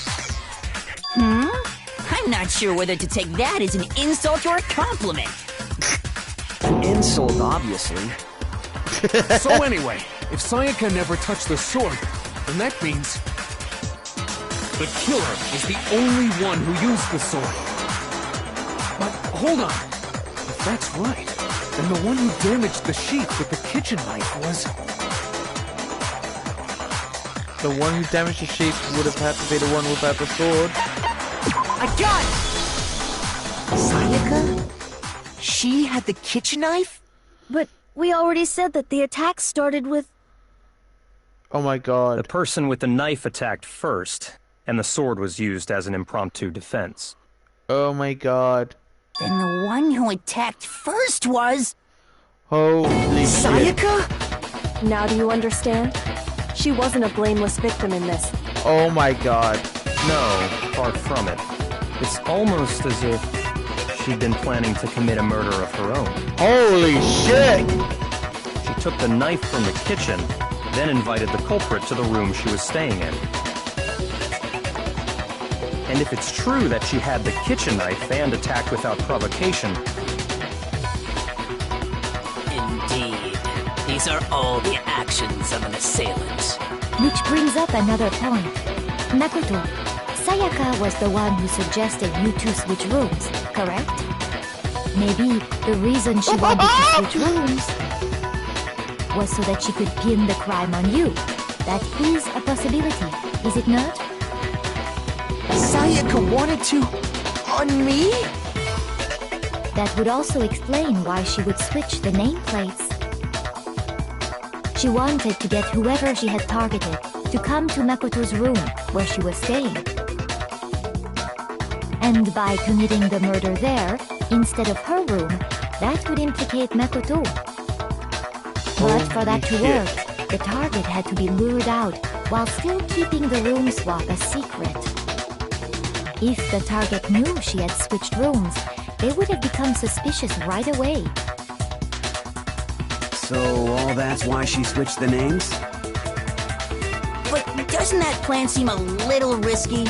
[SPEAKER 3] I'm not sure whether to take that as an insult or a compliment.
[SPEAKER 12] An insult, obviously.
[SPEAKER 5] So anyway, if Sayaka never touched the sword, then that means the killer is the only one who used the sword. But hold on. If that's right, then the one who damaged the sheep with the kitchen knife was...
[SPEAKER 1] The one who damaged the sheep would have had to be the one without the sword.
[SPEAKER 4] I got it! Sayaka? She had the kitchen knife?
[SPEAKER 14] But we already said that the attack started with...
[SPEAKER 1] Oh my god.
[SPEAKER 9] The person with the knife attacked first, and the sword was used as an impromptu defense.
[SPEAKER 1] Oh my god.
[SPEAKER 3] Then the one who attacked first was...
[SPEAKER 1] Holy
[SPEAKER 4] Sayaka?
[SPEAKER 1] shit.
[SPEAKER 7] Now do you understand? She wasn't a blameless victim in this.
[SPEAKER 1] Oh my god.
[SPEAKER 9] No, far from it. It's almost as if she'd been planning to commit a murder of her own.
[SPEAKER 1] Holy shit!
[SPEAKER 9] She took the knife from the kitchen, then invited the culprit to the room she was staying in. And if it's true that she had the kitchen knife and attacked without provocation...
[SPEAKER 11] Indeed. These are all the actions of an assailant.
[SPEAKER 8] Which brings up another point. Makoto, Sayaka was the one who suggested you two switch rooms, correct? Maybe the reason she wanted to switch rooms was so that she could pin the crime on you. That is a possibility, is it not?
[SPEAKER 4] Sayaka wanted to... on me?
[SPEAKER 8] That would also explain why she would switch the nameplates. She wanted to get whoever she had targeted to come to Makoto's room where she was staying. And by committing the murder there, instead of her room, that would implicate Makoto. But for that to work, the target had to be lured out while still keeping the room swap a secret. If the target knew she had switched rooms, they would have become suspicious right away.
[SPEAKER 6] So all that's why she switched the names?
[SPEAKER 3] But doesn't that plan seem a little risky?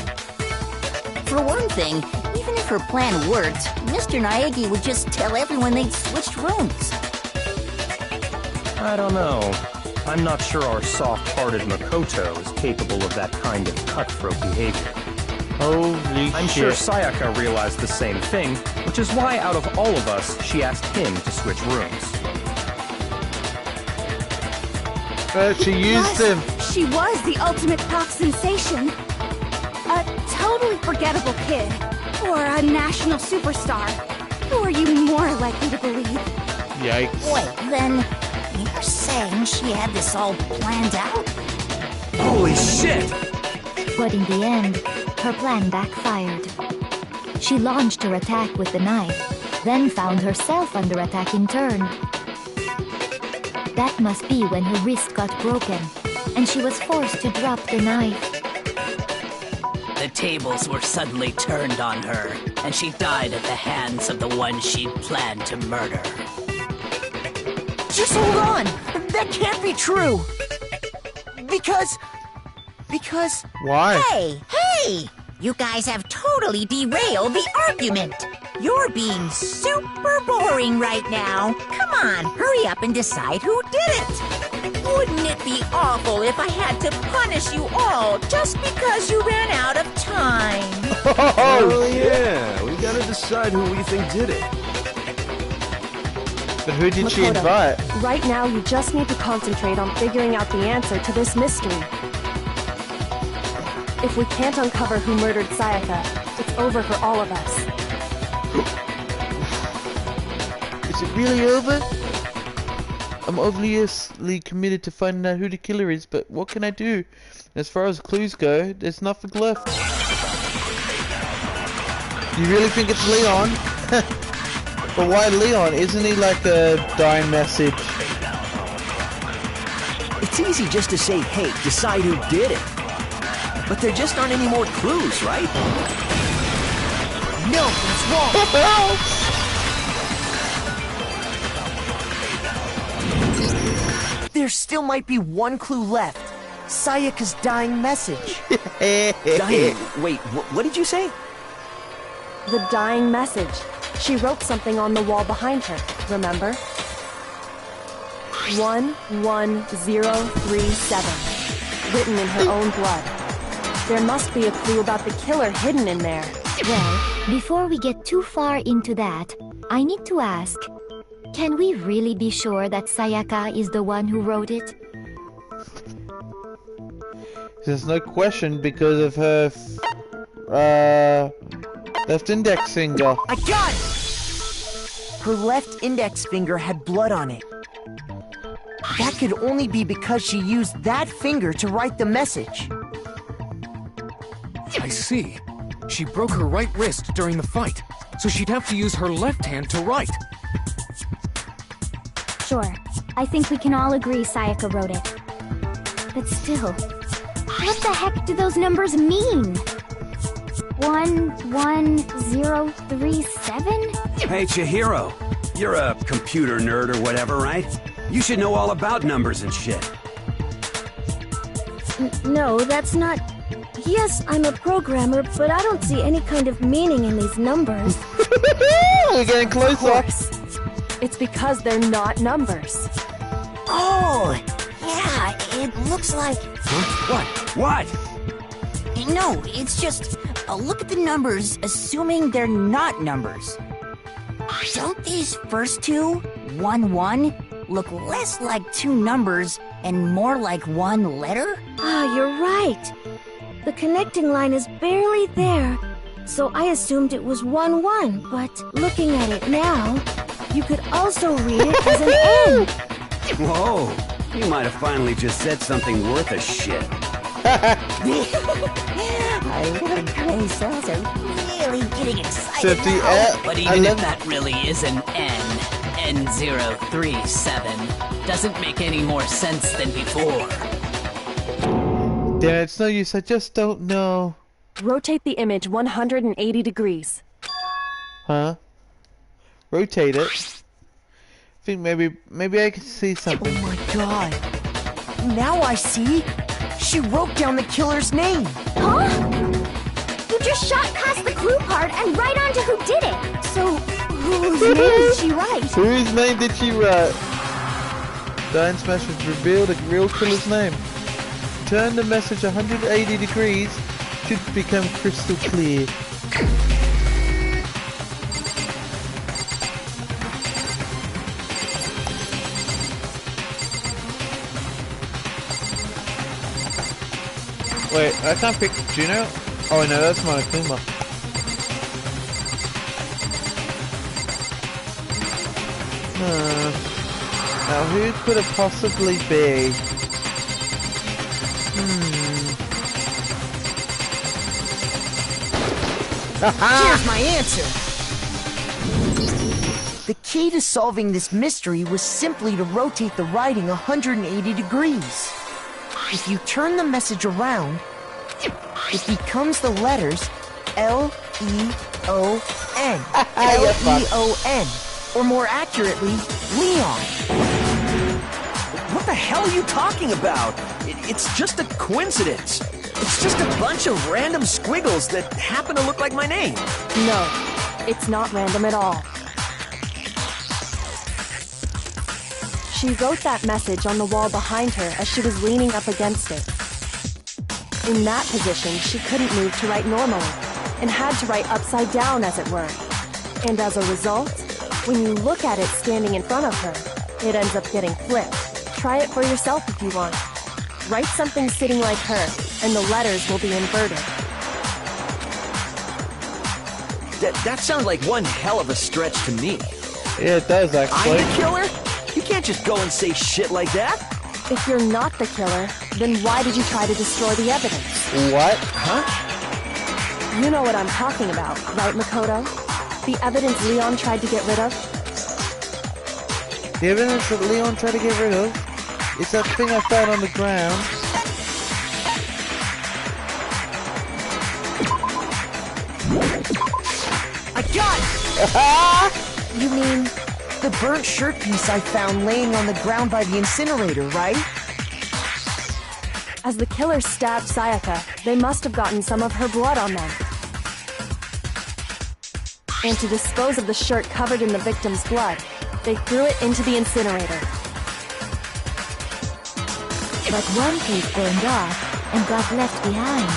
[SPEAKER 3] For one thing, even if her plan worked, Mr. Naegi would just tell everyone they'd switched rooms.
[SPEAKER 9] I don't know. I'm not sure our soft-hearted Makoto is capable of that kind of cutthroat behavior.
[SPEAKER 1] Holy
[SPEAKER 9] I'm sure Sayaka realized the same thing, which is why out of all of us, she asked him to switch rooms.
[SPEAKER 1] She used him.
[SPEAKER 13] She was the ultimate pop sensation. A totally forgettable kid. or a national superstar? Who are you more likely to believe?
[SPEAKER 1] Yikes.
[SPEAKER 3] Wait, then you're saying she had this all planned out?
[SPEAKER 6] Holy shit!
[SPEAKER 8] But in the end, her plan backfired. She launched her attack with the knife, then found herself under attack in turn. That must be when her wrist got broken, and she was forced to drop the knife.
[SPEAKER 11] The tables were suddenly turned on her, and she died at the hands of the one she'd planned to murder.
[SPEAKER 4] Just hold on! That can't be true! Because...
[SPEAKER 1] Why?
[SPEAKER 3] Hey! You guys have totally derailed the argument. You're being super boring right now. Come on, hurry up and decide who did it. Wouldn't it be awful if I had to punish you all just because you ran out of time?
[SPEAKER 10] Oh yeah, we gotta decide who we think did it.
[SPEAKER 1] But who did she
[SPEAKER 7] Makoto,
[SPEAKER 1] invite?
[SPEAKER 7] right now you just need to concentrate on figuring out the answer to this mystery. If we can't uncover who murdered Sayaka, it's over for all of us.
[SPEAKER 1] Is it really over? I'm obviously committed to finding out who the killer is, but what can I do? As far as clues go, there's nothing left. You really think it's Leon? But why Leon? Isn't he like a dying message?
[SPEAKER 12] It's easy just to say, hey, decide who did it. But there just aren't any more clues, right?
[SPEAKER 4] No, that's wrong! There still might be one clue left. Sayaka's dying message.
[SPEAKER 12] Dying? Wait, what did you say?
[SPEAKER 7] The dying message. She wrote something on the wall behind her, remember? 11037. Written in her own blood. There must be a clue about the killer hidden in there.
[SPEAKER 8] Well, before we get too far into that, I need to ask, can we really be sure that Sayaka is the one who wrote it?
[SPEAKER 1] There's no question because of her left index finger.
[SPEAKER 4] I got it! Her left index finger had blood on it. That could only be because she used that finger to write the message.
[SPEAKER 5] I see. She broke her right wrist during the fight, so she'd have to use her left hand to write.
[SPEAKER 14] Sure, I think we can all agree Sayaka wrote it. But still, what the heck do those numbers mean? 11037?
[SPEAKER 6] Hey, Chihiro. You're a computer nerd or whatever, right? You should know all about numbers and shit.
[SPEAKER 14] No, that's not... Yes, I'm a programmer, but I don't see any kind of meaning in these numbers.
[SPEAKER 1] We're getting closer.
[SPEAKER 7] Of course. It's because they're not numbers.
[SPEAKER 3] Oh, yeah, it looks like...
[SPEAKER 6] Huh? What?
[SPEAKER 3] No, it's just... look at the numbers, assuming they're not numbers. Don't these first two, 1-1, look less like two numbers and more like one letter?
[SPEAKER 14] Ah, you're right. The connecting line is barely there, so I assumed it was 1-1, but looking at it now, you could also read it as an N.
[SPEAKER 6] Whoa, you might have finally just said something worth a shit.
[SPEAKER 3] Our little brain cells are really getting excited now.
[SPEAKER 11] But even if that really is an N, N037, doesn't make any more sense than before.
[SPEAKER 1] Damn, it's no use, I just don't know.
[SPEAKER 7] Rotate the image 180 degrees.
[SPEAKER 1] Huh? Rotate it. I think maybe I can see something.
[SPEAKER 4] Oh my god. Now I see. She wrote down the killer's name.
[SPEAKER 14] Huh? You just shot past the clue part and right onto who did it. So, whose name did she write?
[SPEAKER 1] Whose name did she write? Dying Smash has revealed the real killer's name. Turn the message 180 degrees should become crystal clear. Wait, I can't pick Juno? Oh no, that's Monokuma. Now, who could it possibly be?
[SPEAKER 4] Here's my answer. The key to solving this mystery was simply to rotate the writing 180 degrees. If you turn the message around, it becomes the letters L-E-O-N. L-E-O-N. Or more accurately, Leon.
[SPEAKER 12] What the hell are you talking about? It's just a coincidence. It's just a bunch of random squiggles that happen to look like my name.
[SPEAKER 7] No, it's not random at all. She wrote that message on the wall behind her as she was leaning up against it. In that position, she couldn't move to write normally, and had to write upside down, as it were. And as a result, when you look at it standing in front of her, it ends up getting flipped. Try it for yourself if you want. Write something sitting like her, and the letters will be inverted.
[SPEAKER 12] That sounds like one hell of a stretch to me.
[SPEAKER 1] Yeah, it does, actually.
[SPEAKER 12] I'm the killer? You can't just go and say shit like that.
[SPEAKER 7] If you're not the killer, then why did you try to destroy the evidence?
[SPEAKER 1] What?
[SPEAKER 12] Huh?
[SPEAKER 7] You know what I'm talking about, right, Makoto? The evidence Leon tried to get rid of?
[SPEAKER 1] The evidence that Leon tried to get rid of? It's that thing I found on the ground.
[SPEAKER 4] I got it! You mean the burnt shirt piece I found laying on the ground by the incinerator, right?
[SPEAKER 7] As the killers stabbed Sayaka, they must have gotten some of her blood on them. And to dispose of the shirt covered in the victim's blood, they threw it into the incinerator.
[SPEAKER 8] But one piece burned off and got left behind.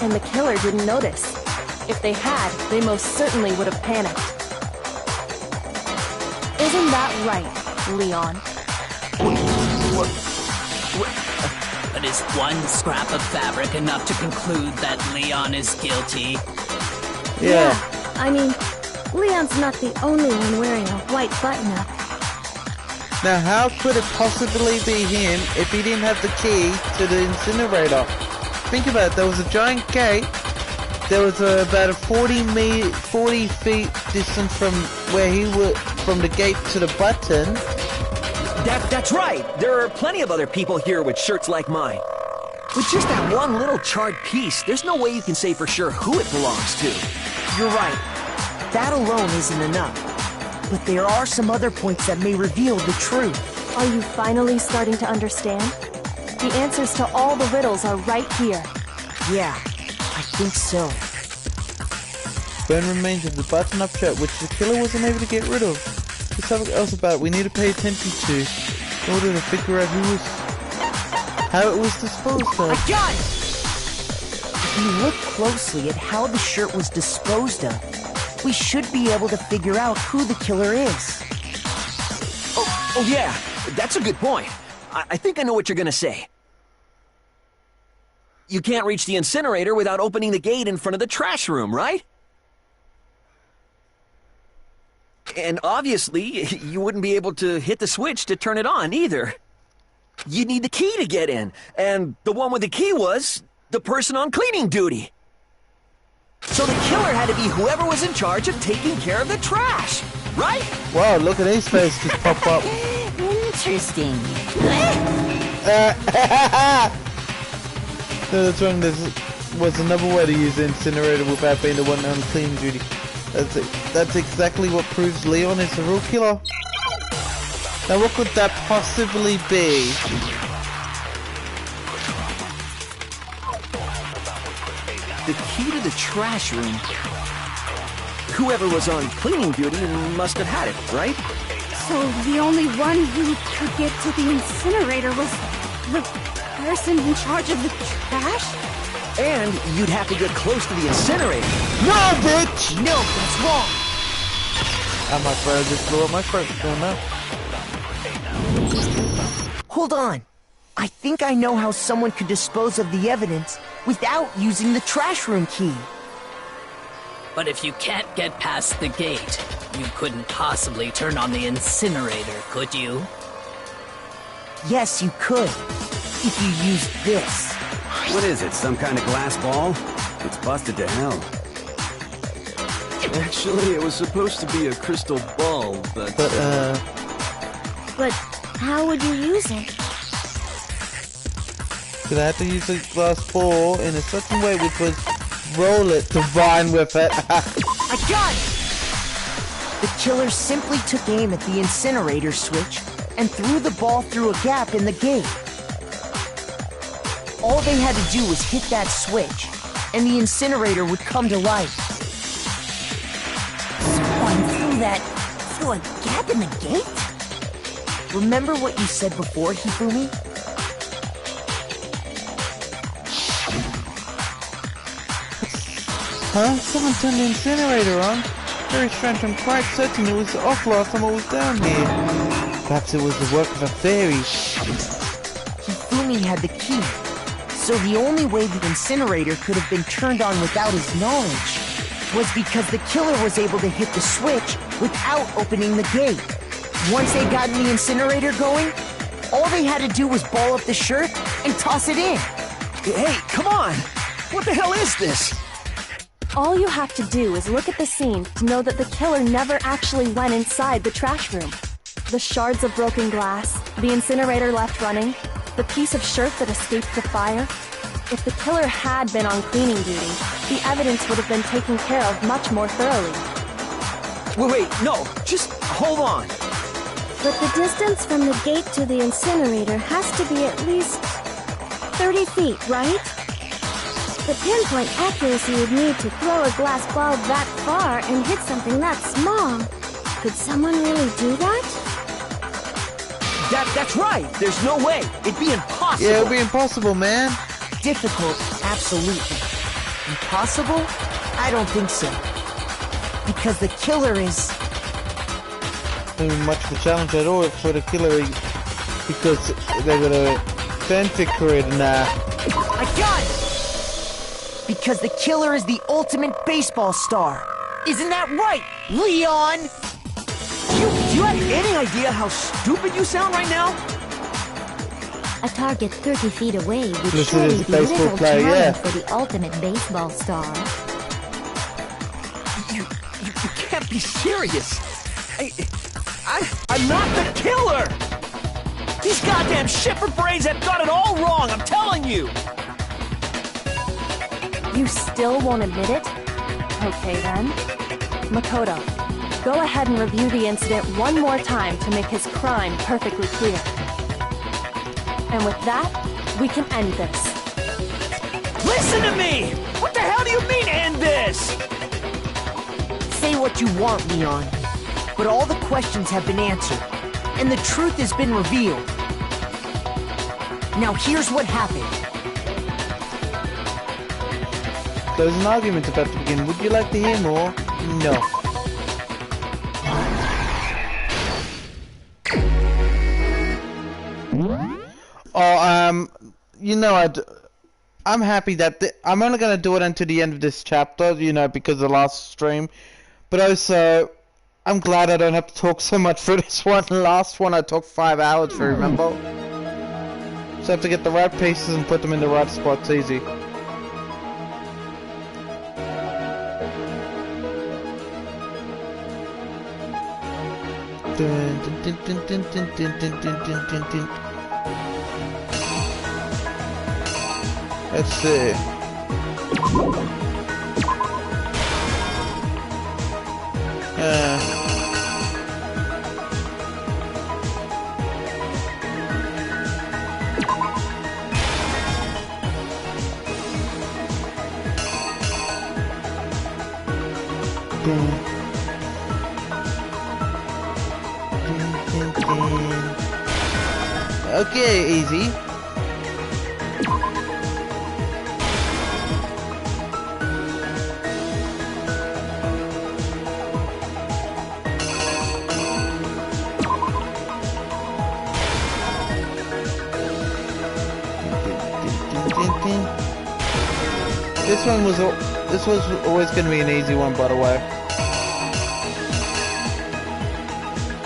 [SPEAKER 7] And the killer didn't notice. If they had, they most certainly would have panicked. Isn't that right, Leon?
[SPEAKER 11] But is one scrap of fabric enough to conclude that Leon is guilty?
[SPEAKER 1] Yeah.
[SPEAKER 14] I mean, Leon's not the only one wearing a white button-up.
[SPEAKER 1] Now, how could it possibly be him if he didn't have the key to the incinerator? Think about it. There was a giant gate. There was about a 40 feet distance from where he was, from the gate to the button.
[SPEAKER 12] That's right. There are plenty of other people here with shirts like mine. With just that one little charred piece, there's no way you can say for sure who it belongs to.
[SPEAKER 4] You're right. That alone isn't enough. But there are some other points that may reveal the truth.
[SPEAKER 7] Are you finally starting to understand? The answers to all the riddles are right here.
[SPEAKER 4] Yeah, I think so.
[SPEAKER 1] Burn remains of the button-up shirt, which the killer wasn't able to get rid of. There's something else about it we need to pay attention to in order to figure out how it was disposed of.
[SPEAKER 4] I got it! If you look closely at how the shirt was disposed of, we should be able to figure out who the killer is.
[SPEAKER 12] Oh yeah, that's a good point. I think I know what you're gonna say. You can't reach the incinerator without opening the gate in front of the trash room, right? And obviously, you wouldn't be able to hit the switch to turn it on either. You'd need the key to get in, and the one with the key was the person on cleaning duty. So the killer had to be whoever was in charge of taking care of the trash, right?
[SPEAKER 1] Wow, look at his face just pop up.
[SPEAKER 3] Interesting.
[SPEAKER 1] No, that's wrong. There was another way to use the incinerator without being the one on cleaning duty. That's it. That's exactly what proves Leon is the real killer. Now, what could that possibly be?
[SPEAKER 12] The key to the trash room. Whoever was on cleaning duty must have had it, right?
[SPEAKER 13] So the only one who could get to the incinerator was the person in charge of the trash?
[SPEAKER 12] And you'd have to get close to the incinerator.
[SPEAKER 1] No, bitch!
[SPEAKER 4] No, that's wrong.
[SPEAKER 1] My brother just blew up my throat. Don't know.
[SPEAKER 4] Hold on. I think I know how someone could dispose of the evidence without using the trash room key.
[SPEAKER 11] But if you can't get past the gate, You couldn't possibly turn on the incinerator, could you?
[SPEAKER 4] Yes, you could. If you used this.
[SPEAKER 6] What is it, some kind of glass ball? It's busted to hell.
[SPEAKER 10] Actually, it was supposed to be a crystal ball, but...
[SPEAKER 14] But how would you use it?
[SPEAKER 1] Because I had to use a glass ball in a certain way, which was roll it to bind with it.
[SPEAKER 4] I got it! The killer simply took aim at the incinerator switch and threw the ball through a gap in the gate. All they had to do was hit that switch, and the incinerator would come to life.
[SPEAKER 3] Someone threw a gap in the gate?
[SPEAKER 4] Remember what you said before, Hifumi?
[SPEAKER 1] Huh? Someone turned the incinerator on? Very strange, I'm quite certain it was off last time I was down here. Perhaps it was the work of a fairy.
[SPEAKER 4] Hifumi had the key, so the only way the incinerator could have been turned on without his knowledge was because the killer was able to hit the switch without opening the gate. Once they got the incinerator going, all they had to do was ball up the shirt and toss it in.
[SPEAKER 12] Hey, come on! What the hell is this?
[SPEAKER 7] All you have to do is look at the scene to know that the killer never actually went inside the trash room. The shards of broken glass, the incinerator left running, the piece of shirt that escaped the fire. If the killer had been on cleaning duty, the evidence would have been taken care of much more thoroughly.
[SPEAKER 12] Wait, no, just hold on.
[SPEAKER 14] But the distance from the gate to the incinerator has to be at least 30 feet, right? The pinpoint accuracy you'd need to throw a glass ball that far and hit something that small. Could someone really do that?
[SPEAKER 12] That's right. There's no way. It'd be impossible.
[SPEAKER 1] Yeah, it'd be impossible, man.
[SPEAKER 4] Difficult, absolutely. Impossible? I don't think so. Because the killer is...
[SPEAKER 1] Not even much of a challenge at all for the killer, because they got a authentic career now.
[SPEAKER 4] I got it! Because the killer is the ultimate baseball star. Isn't that right, Leon?
[SPEAKER 12] Do you have any idea how stupid you sound right now?
[SPEAKER 8] A target 30 feet away would
[SPEAKER 1] This
[SPEAKER 8] surely
[SPEAKER 1] is
[SPEAKER 8] be
[SPEAKER 1] baseball
[SPEAKER 8] little
[SPEAKER 1] player,
[SPEAKER 8] challenge
[SPEAKER 1] yeah.
[SPEAKER 8] for the ultimate baseball star.
[SPEAKER 12] You can't be serious. I'm not the killer! These goddamn shipper brains have got it all wrong, I'm telling you!
[SPEAKER 7] You still won't admit it? Okay then. Makoto, go ahead and review the incident one more time to make his crime perfectly clear. And with that, we can end this.
[SPEAKER 12] Listen to me! What the hell do you mean, end this?
[SPEAKER 4] Say what you want, Leon. But all the questions have been answered, and the truth has been revealed. Now here's what happened.
[SPEAKER 1] There's an argument about to begin. Would you like to hear more? No. Oh, you know, I'm happy that I'm only gonna do it until the end of this chapter, you know, because of the last stream. But also, I'm glad I don't have to talk so much for this one. The last one I took 5 hours for, remember? So I have to get the right pieces and put them in the right spots easy. Dun, dun, dun, dun, dun, dun, dun, dun, dun, dun, dun. Let's see. Okay, easy. This was always going to be an easy one, by the way.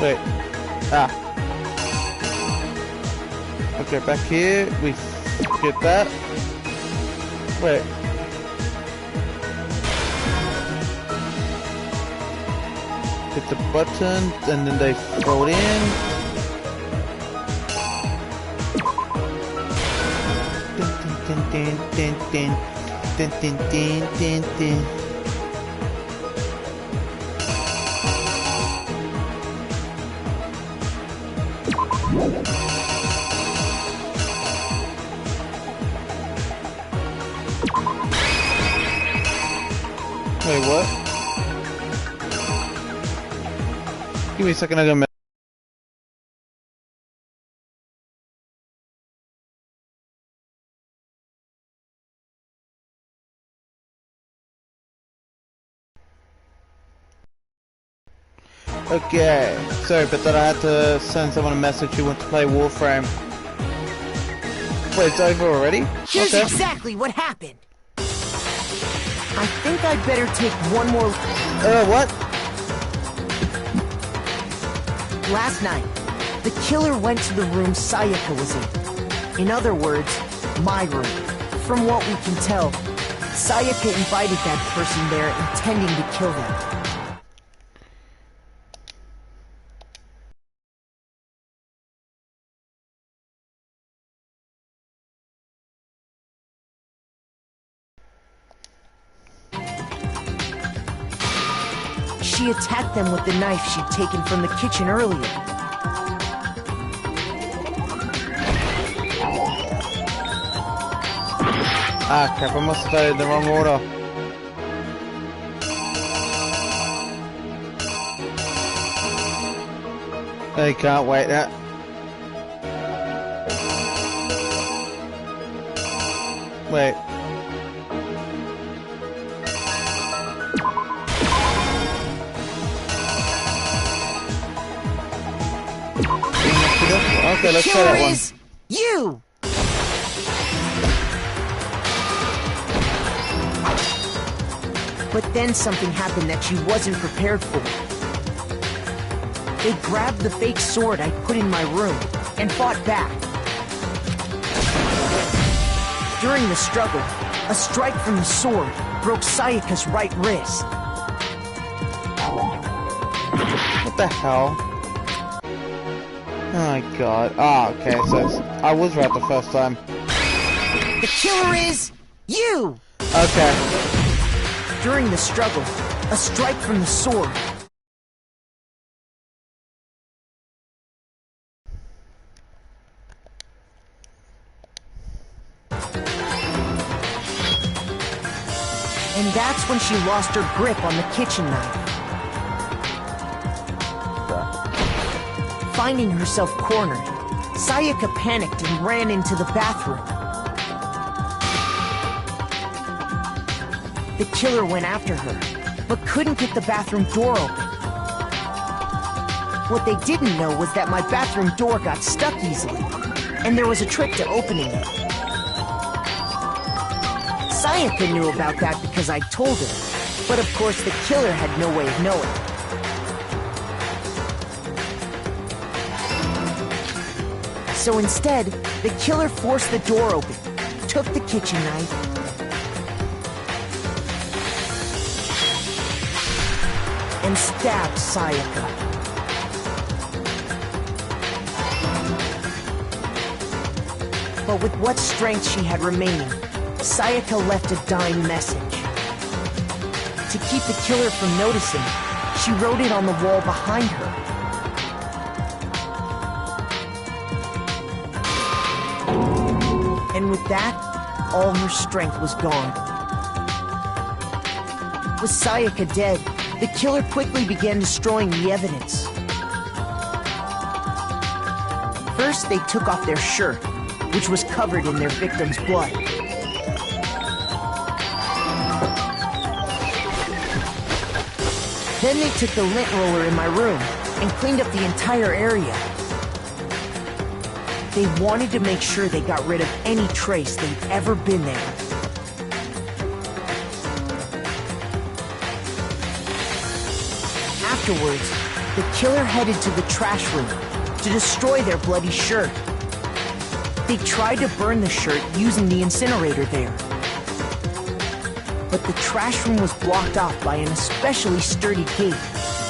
[SPEAKER 1] Wait. Ah. Okay, back here. We get that. Wait. Hit the button, and then they throw it in. Dun, dun, dun, dun, dun, dun, dun, dun, dun, dun. Wait, what? Give me a second, I gotta... Okay, sorry, but that I had to send someone a message who wants to play Warframe. Wait, it's over already?
[SPEAKER 4] Here's exactly what happened. I think I'd better take one more...
[SPEAKER 1] What?
[SPEAKER 4] Last night, the killer went to the room Sayaka was in. In other words, my room. From what we can tell, Sayaka invited that person there intending to kill them. She attacked them with the knife she'd taken from the kitchen earlier.
[SPEAKER 1] Ah, crap, I must have done it in the wrong order. They can't wait that. Wait. Okay, let's try that one.
[SPEAKER 4] You! But then something happened that she wasn't prepared for. They grabbed the fake sword I put in my room and fought back. During the struggle, a strike from the sword broke Sayaka's right wrist.
[SPEAKER 1] What the hell? Oh my god. Ah, okay, so I was right the first time.
[SPEAKER 4] The killer is you!
[SPEAKER 1] Okay.
[SPEAKER 4] During the struggle, a strike from the sword. And that's when she lost her grip on the kitchen knife. Finding herself cornered, Sayaka panicked and ran into the bathroom. The killer went after her, but couldn't get the bathroom door open. What they didn't know was that my bathroom door got stuck easily, and there was a trick to opening it. Sayaka knew about that because I told her, but of course the killer had no way of knowing. So instead, the killer forced the door open, took the kitchen knife, and stabbed Sayaka. But with what strength she had remaining, Sayaka left a dying message. To keep the killer from noticing, she wrote it on the wall behind her. And with that, all her strength was gone. With Sayaka dead, the killer quickly began destroying the evidence. First, they took off their shirt, which was covered in their victim's blood. Then they took the lint roller in my room and cleaned up the entire area. They wanted to make sure they got rid of any trace they'd ever been there. Afterwards, The killer headed to the trash room to destroy their bloody shirt. They tried to burn the shirt using the incinerator there. But the trash room was blocked off by an especially sturdy gate,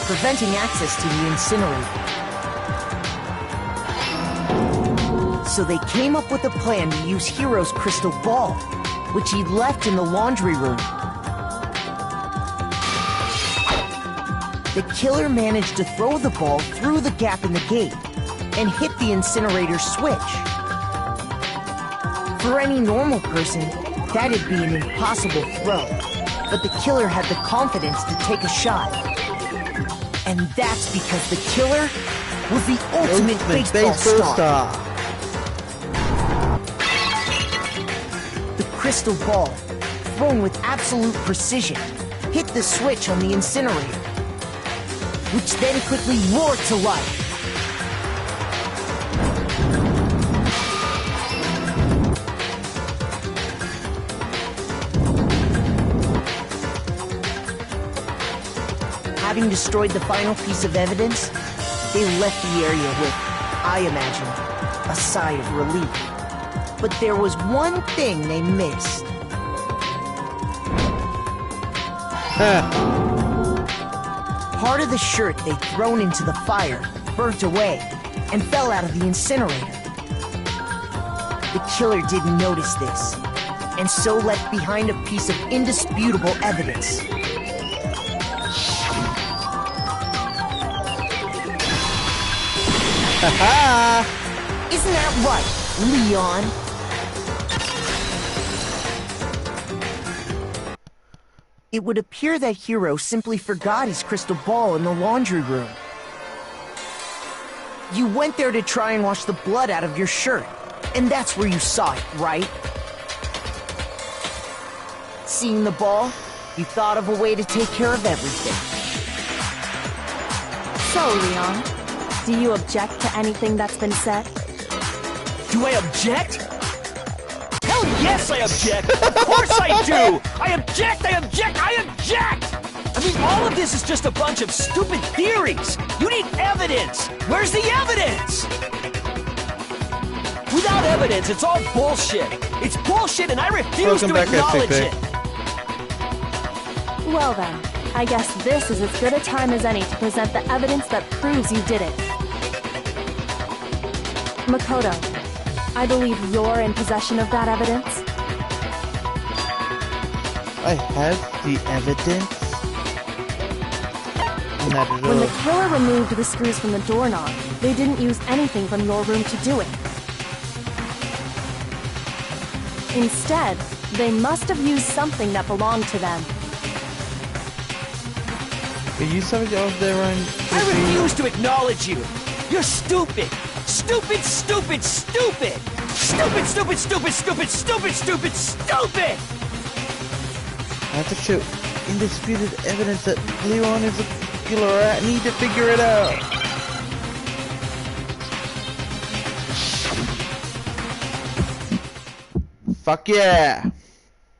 [SPEAKER 4] preventing access to the incinerator. So they came up with a plan to use Hero's crystal ball, which he'd left in the laundry room. The killer managed to throw the ball through the gap in the gate and hit the incinerator switch. For any normal person, that'd be an impossible throw, but the killer had the confidence to take a shot. And that's because the killer was the ultimate baseball star. The crystal ball, thrown with absolute precision, hit the switch on the incinerator, which then quickly roared to life. Having destroyed the final piece of evidence, they left the area with, I imagine, a sigh of relief. But there was one thing they missed. Part of the shirt they'd thrown into the fire burnt away and fell out of the incinerator. The killer didn't notice this, and so left behind a piece of indisputable evidence. Isn't that right, Leon? It would appear that Hero simply forgot his crystal ball in the laundry room. You went there to try and wash the blood out of your shirt, and that's where you saw it, right? Seeing the ball, you thought of a way to take care of everything.
[SPEAKER 7] So, Leon, do you object to anything that's been said?
[SPEAKER 12] Do I object? Hell yes, I object! Of course I do! I object! I object! I object! I mean, all of this is just a bunch of stupid theories! You need evidence! Where's the evidence? Without evidence, it's all bullshit! It's bullshit and I refuse to acknowledge it!
[SPEAKER 7] Well then, I guess this is as good a time as any to present the evidence that proves you did it. Makoto, I believe you're in possession of that evidence.
[SPEAKER 1] I have the evidence? Not at all.
[SPEAKER 7] When the killer removed the screws from the doorknob, they didn't use anything from your room to do it. Instead, they must have used something that belonged to them.
[SPEAKER 1] They used something of their own...
[SPEAKER 12] I refuse to acknowledge you! You're stupid! Stupid, stupid, stupid! Stupid, stupid, stupid, stupid, stupid, stupid, stupid!
[SPEAKER 1] I have to show indisputed evidence that Leon is a killer. I need to figure it out. Fuck yeah!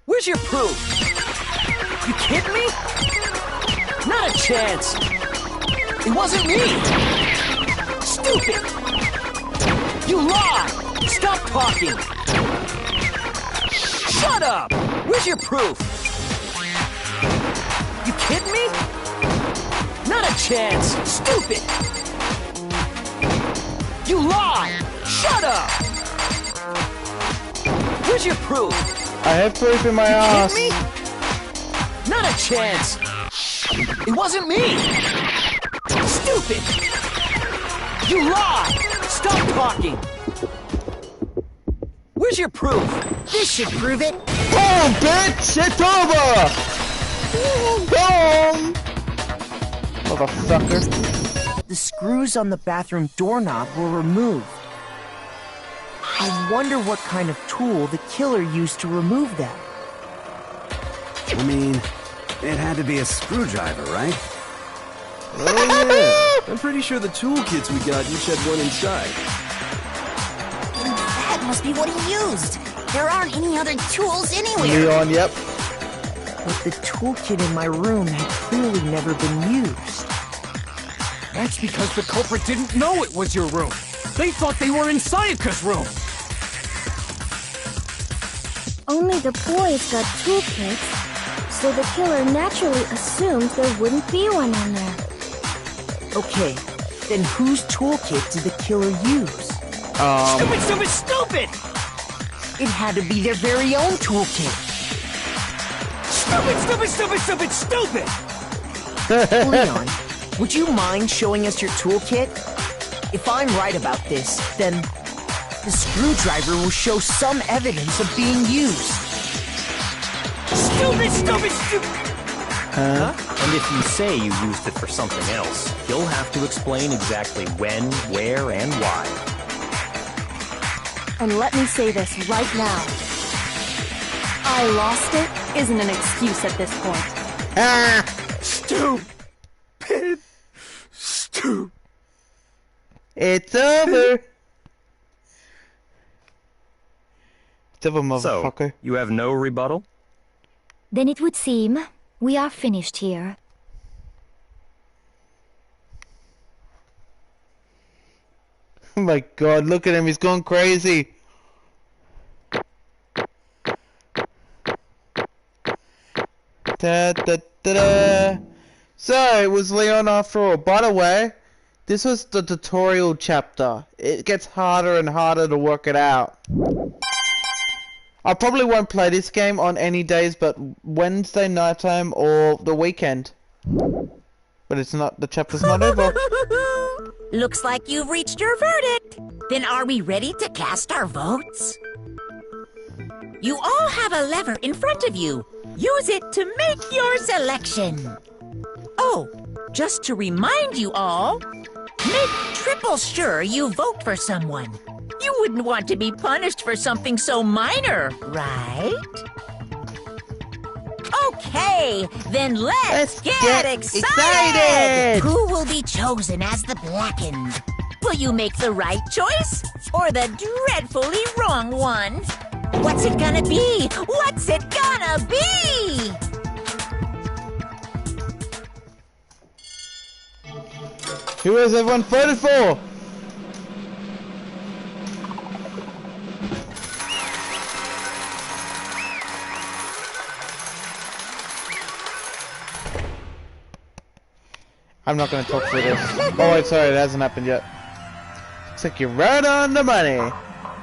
[SPEAKER 12] Where's your proof? You kidding me? Not a chance! It wasn't me! Stupid! You lie! Stop talking! Shut up! Where's your proof? You kidding me? Not a chance! Stupid! You lie! Shut up! Where's your proof?
[SPEAKER 1] I have proof in my ass.
[SPEAKER 12] You kidding me? Not a chance! It wasn't me! Stupid! You lie! Stop talking! Where's your proof?
[SPEAKER 4] This should prove it.
[SPEAKER 1] Boom, bitch! It's over! Boom! Motherfucker.
[SPEAKER 4] The screws on the bathroom doorknob were removed. I wonder what kind of tool the killer used to remove them.
[SPEAKER 6] I mean, it had to be a screwdriver, right?
[SPEAKER 10] Oh yeah, I'm pretty sure the toolkits we got each had one inside.
[SPEAKER 3] That must be what he used. There aren't any other tools anywhere.
[SPEAKER 1] Leon, yep.
[SPEAKER 4] But the toolkit in my room had clearly never been used.
[SPEAKER 5] That's because the culprit didn't know it was your room. They thought they were in Sayaka's room.
[SPEAKER 14] Only the boys got toolkits, so the killer naturally assumed there wouldn't be one in there.
[SPEAKER 4] Okay, then whose toolkit did the killer use?
[SPEAKER 15] Stupid!
[SPEAKER 4] It had to be their very own toolkit.
[SPEAKER 15] Stupid!
[SPEAKER 4] Leon, would you mind showing us your toolkit? If I'm right about this, then the screwdriver will show some evidence of being used.
[SPEAKER 15] Stupid!
[SPEAKER 9] Huh? And if you say you used it for something else, you'll have to explain exactly when, where, and why.
[SPEAKER 7] And let me say this right now. I lost it isn't an excuse at this point.
[SPEAKER 10] Stupid.
[SPEAKER 1] It's over. It's over, motherfucker.
[SPEAKER 9] So, you have no rebuttal?
[SPEAKER 8] Then it would seem we are finished here.
[SPEAKER 1] Oh my god, look at him, he's going crazy. Da, da, da, da. So, it was Leon after all. By the way, this was the tutorial chapter. It gets harder and harder to work it out. I probably won't play this game on any days but Wednesday nighttime or the weekend. But it's not, the chapter's not over.
[SPEAKER 3] Looks like you've reached your verdict. Then are we ready to cast our votes? You all have a lever in front of you. Use it to make your selection. Oh, just to remind you all, make triple sure you vote for someone. You wouldn't want to be punished for something so minor, right? Okay, then let's get excited! Who will be chosen as the blackened? Will you make the right choice or the dreadfully wrong one? What's it gonna be? What's it gonna be?
[SPEAKER 1] Who has everyone voted for? I'm not gonna talk through this. Oh wait, sorry, it hasn't happened yet. Looks like you're right on the money.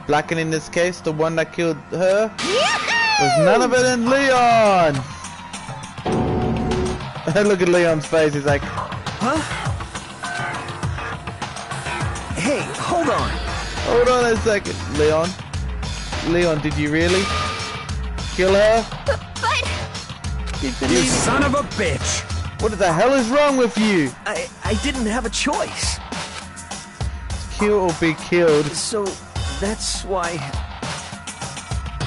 [SPEAKER 1] Blacken in this case, the one that killed her, was none other than Leon! Look at Leon's face, he's like...
[SPEAKER 12] Huh? Hey, hold on.
[SPEAKER 1] Hold on a second, Leon. Leon, did you really kill her?
[SPEAKER 14] But...
[SPEAKER 12] You son of a bitch!
[SPEAKER 1] What the hell is wrong with you?
[SPEAKER 12] I didn't have a choice.
[SPEAKER 1] Kill or be killed.
[SPEAKER 12] So, that's why...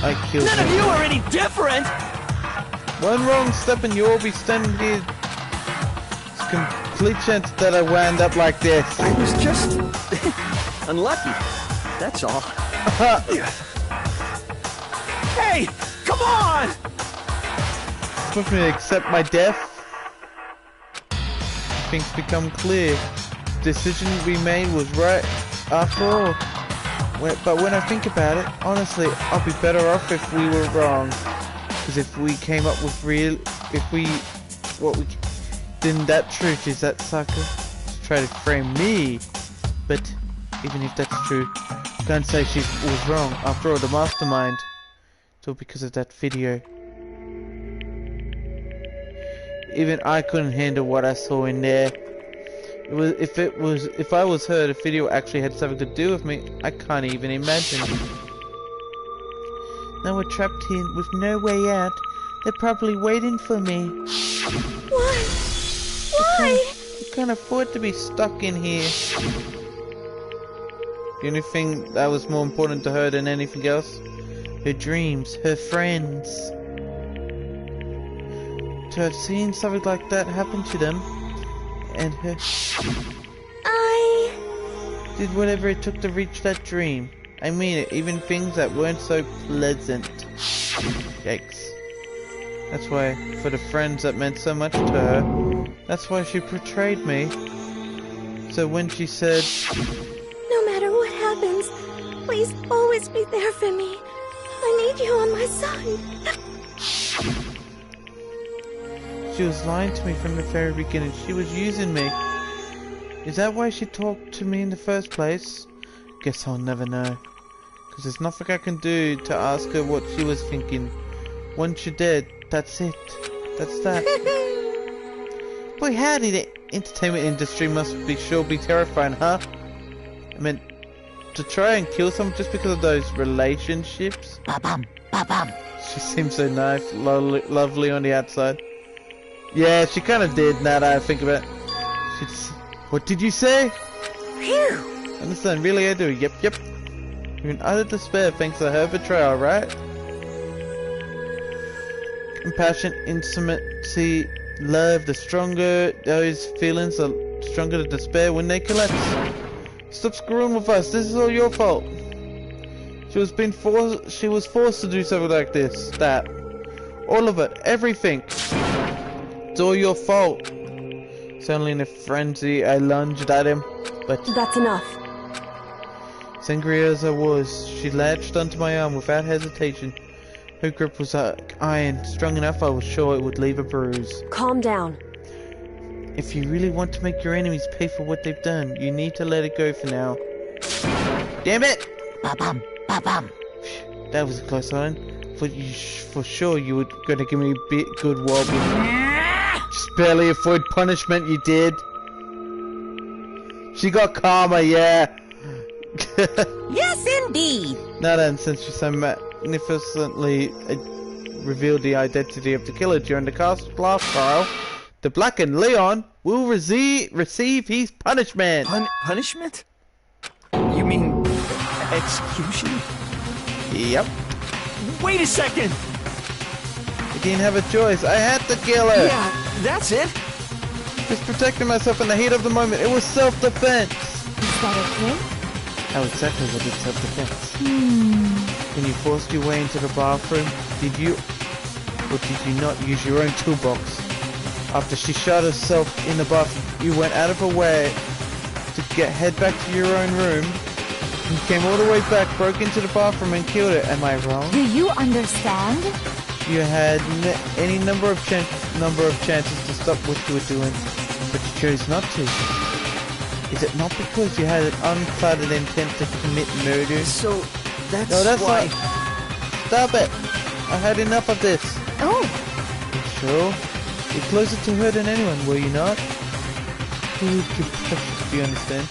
[SPEAKER 1] I killed
[SPEAKER 15] None
[SPEAKER 1] him.
[SPEAKER 15] of you are any different!
[SPEAKER 1] One wrong step and you'll be standing here. It's complete chance that I wound up like this.
[SPEAKER 12] I was just... unlucky. That's all.
[SPEAKER 15] Hey! Come on!
[SPEAKER 1] Supposed me to accept my death? Things become clear. The decision we made was right after all. But when I think about it, honestly, I'll be better off if we were wrong. Because if we came up with then that truth is that sucker to try to frame me. But even if that's true, I can't say she was wrong. After all, the mastermind. It's all because of that video. Even I couldn't handle what I saw in there. If I was her, the video actually had something to do with me. I can't even imagine. Now we're trapped here with no way out. They're probably waiting for me.
[SPEAKER 14] Why? Why?
[SPEAKER 1] I can't afford to be stuck in here. The only thing that was more important to her than anything else, her dreams, her friends. To have seen something like that happen to them, and her...
[SPEAKER 14] I...
[SPEAKER 1] did whatever it took to reach that dream. I mean it, even things that weren't so pleasant. Yikes. That's why, for the friends that meant so much to her, that's why she betrayed me. So when she said,
[SPEAKER 14] No matter what happens, please always be there for me. I need you on my side.
[SPEAKER 1] she was lying to me from the very beginning. She was using me. Is that why she talked to me in the first place? Guess I'll never know. Because there's nothing I can do to ask her what she was thinking. Once you're dead, that's it. That's that. Boy, howdy, the entertainment industry must be terrifying, huh? I mean, to try and kill someone just because of those relationships?
[SPEAKER 3] Ba-bum, ba-bum.
[SPEAKER 1] She seems so nice, lovely on the outside. Yeah, she kind of did, now that I think about it. What did you say?
[SPEAKER 3] Phew.
[SPEAKER 1] Understand, really I do. Yep. You're in utter despair thanks to her betrayal, right? Compassion, intimacy, love, the stronger those feelings, the stronger the despair when they collapse. Stop screwing with us, this is all your fault. She was forced to do something like this, that. All of it, everything. It's all your fault. Suddenly in a frenzy, I lunged at him, but...
[SPEAKER 7] That's enough.
[SPEAKER 1] Angry as I was, she latched onto my arm without hesitation. Her grip was iron, strong enough I was sure it would leave a bruise.
[SPEAKER 7] Calm down.
[SPEAKER 1] If you really want to make your enemies pay for what they've done, you need to let it go for now. Damn it!
[SPEAKER 3] Ba-bum, ba-bum.
[SPEAKER 1] That was a close one. For sure you were going to give me a bit good wobble. Just barely avoid punishment, you did. She got karma, yeah.
[SPEAKER 3] Yes, indeed.
[SPEAKER 1] Now then, since she so magnificently revealed the identity of the killer during the last trial, the blackened Leon will receive his punishment.
[SPEAKER 12] Punishment? You mean execution?
[SPEAKER 1] Yep.
[SPEAKER 12] Wait a second!
[SPEAKER 1] I didn't have a choice. I had to kill her.
[SPEAKER 12] Yeah, that's it.
[SPEAKER 1] Just protecting myself in the heat of the moment. It was self-defense.
[SPEAKER 14] Is that okay?
[SPEAKER 1] How exactly was it self-defense? When you forced your way into the bathroom, did you or did you not use your own toolbox? After she shot herself in the bathroom, you went out of her way to head back to your own room. You came all the way back, broke into the bathroom and killed her. Am I wrong?
[SPEAKER 8] Do you understand?
[SPEAKER 1] You had any number of chances to stop what you were doing, but you chose not to. Is it not because you had an unclouded intent to commit murder?
[SPEAKER 12] So, that's
[SPEAKER 1] why...
[SPEAKER 12] Not...
[SPEAKER 1] Stop it! I had enough of this.
[SPEAKER 8] Oh.
[SPEAKER 1] Sure. You're closer to her than anyone, were you not? Good confession, do you understand?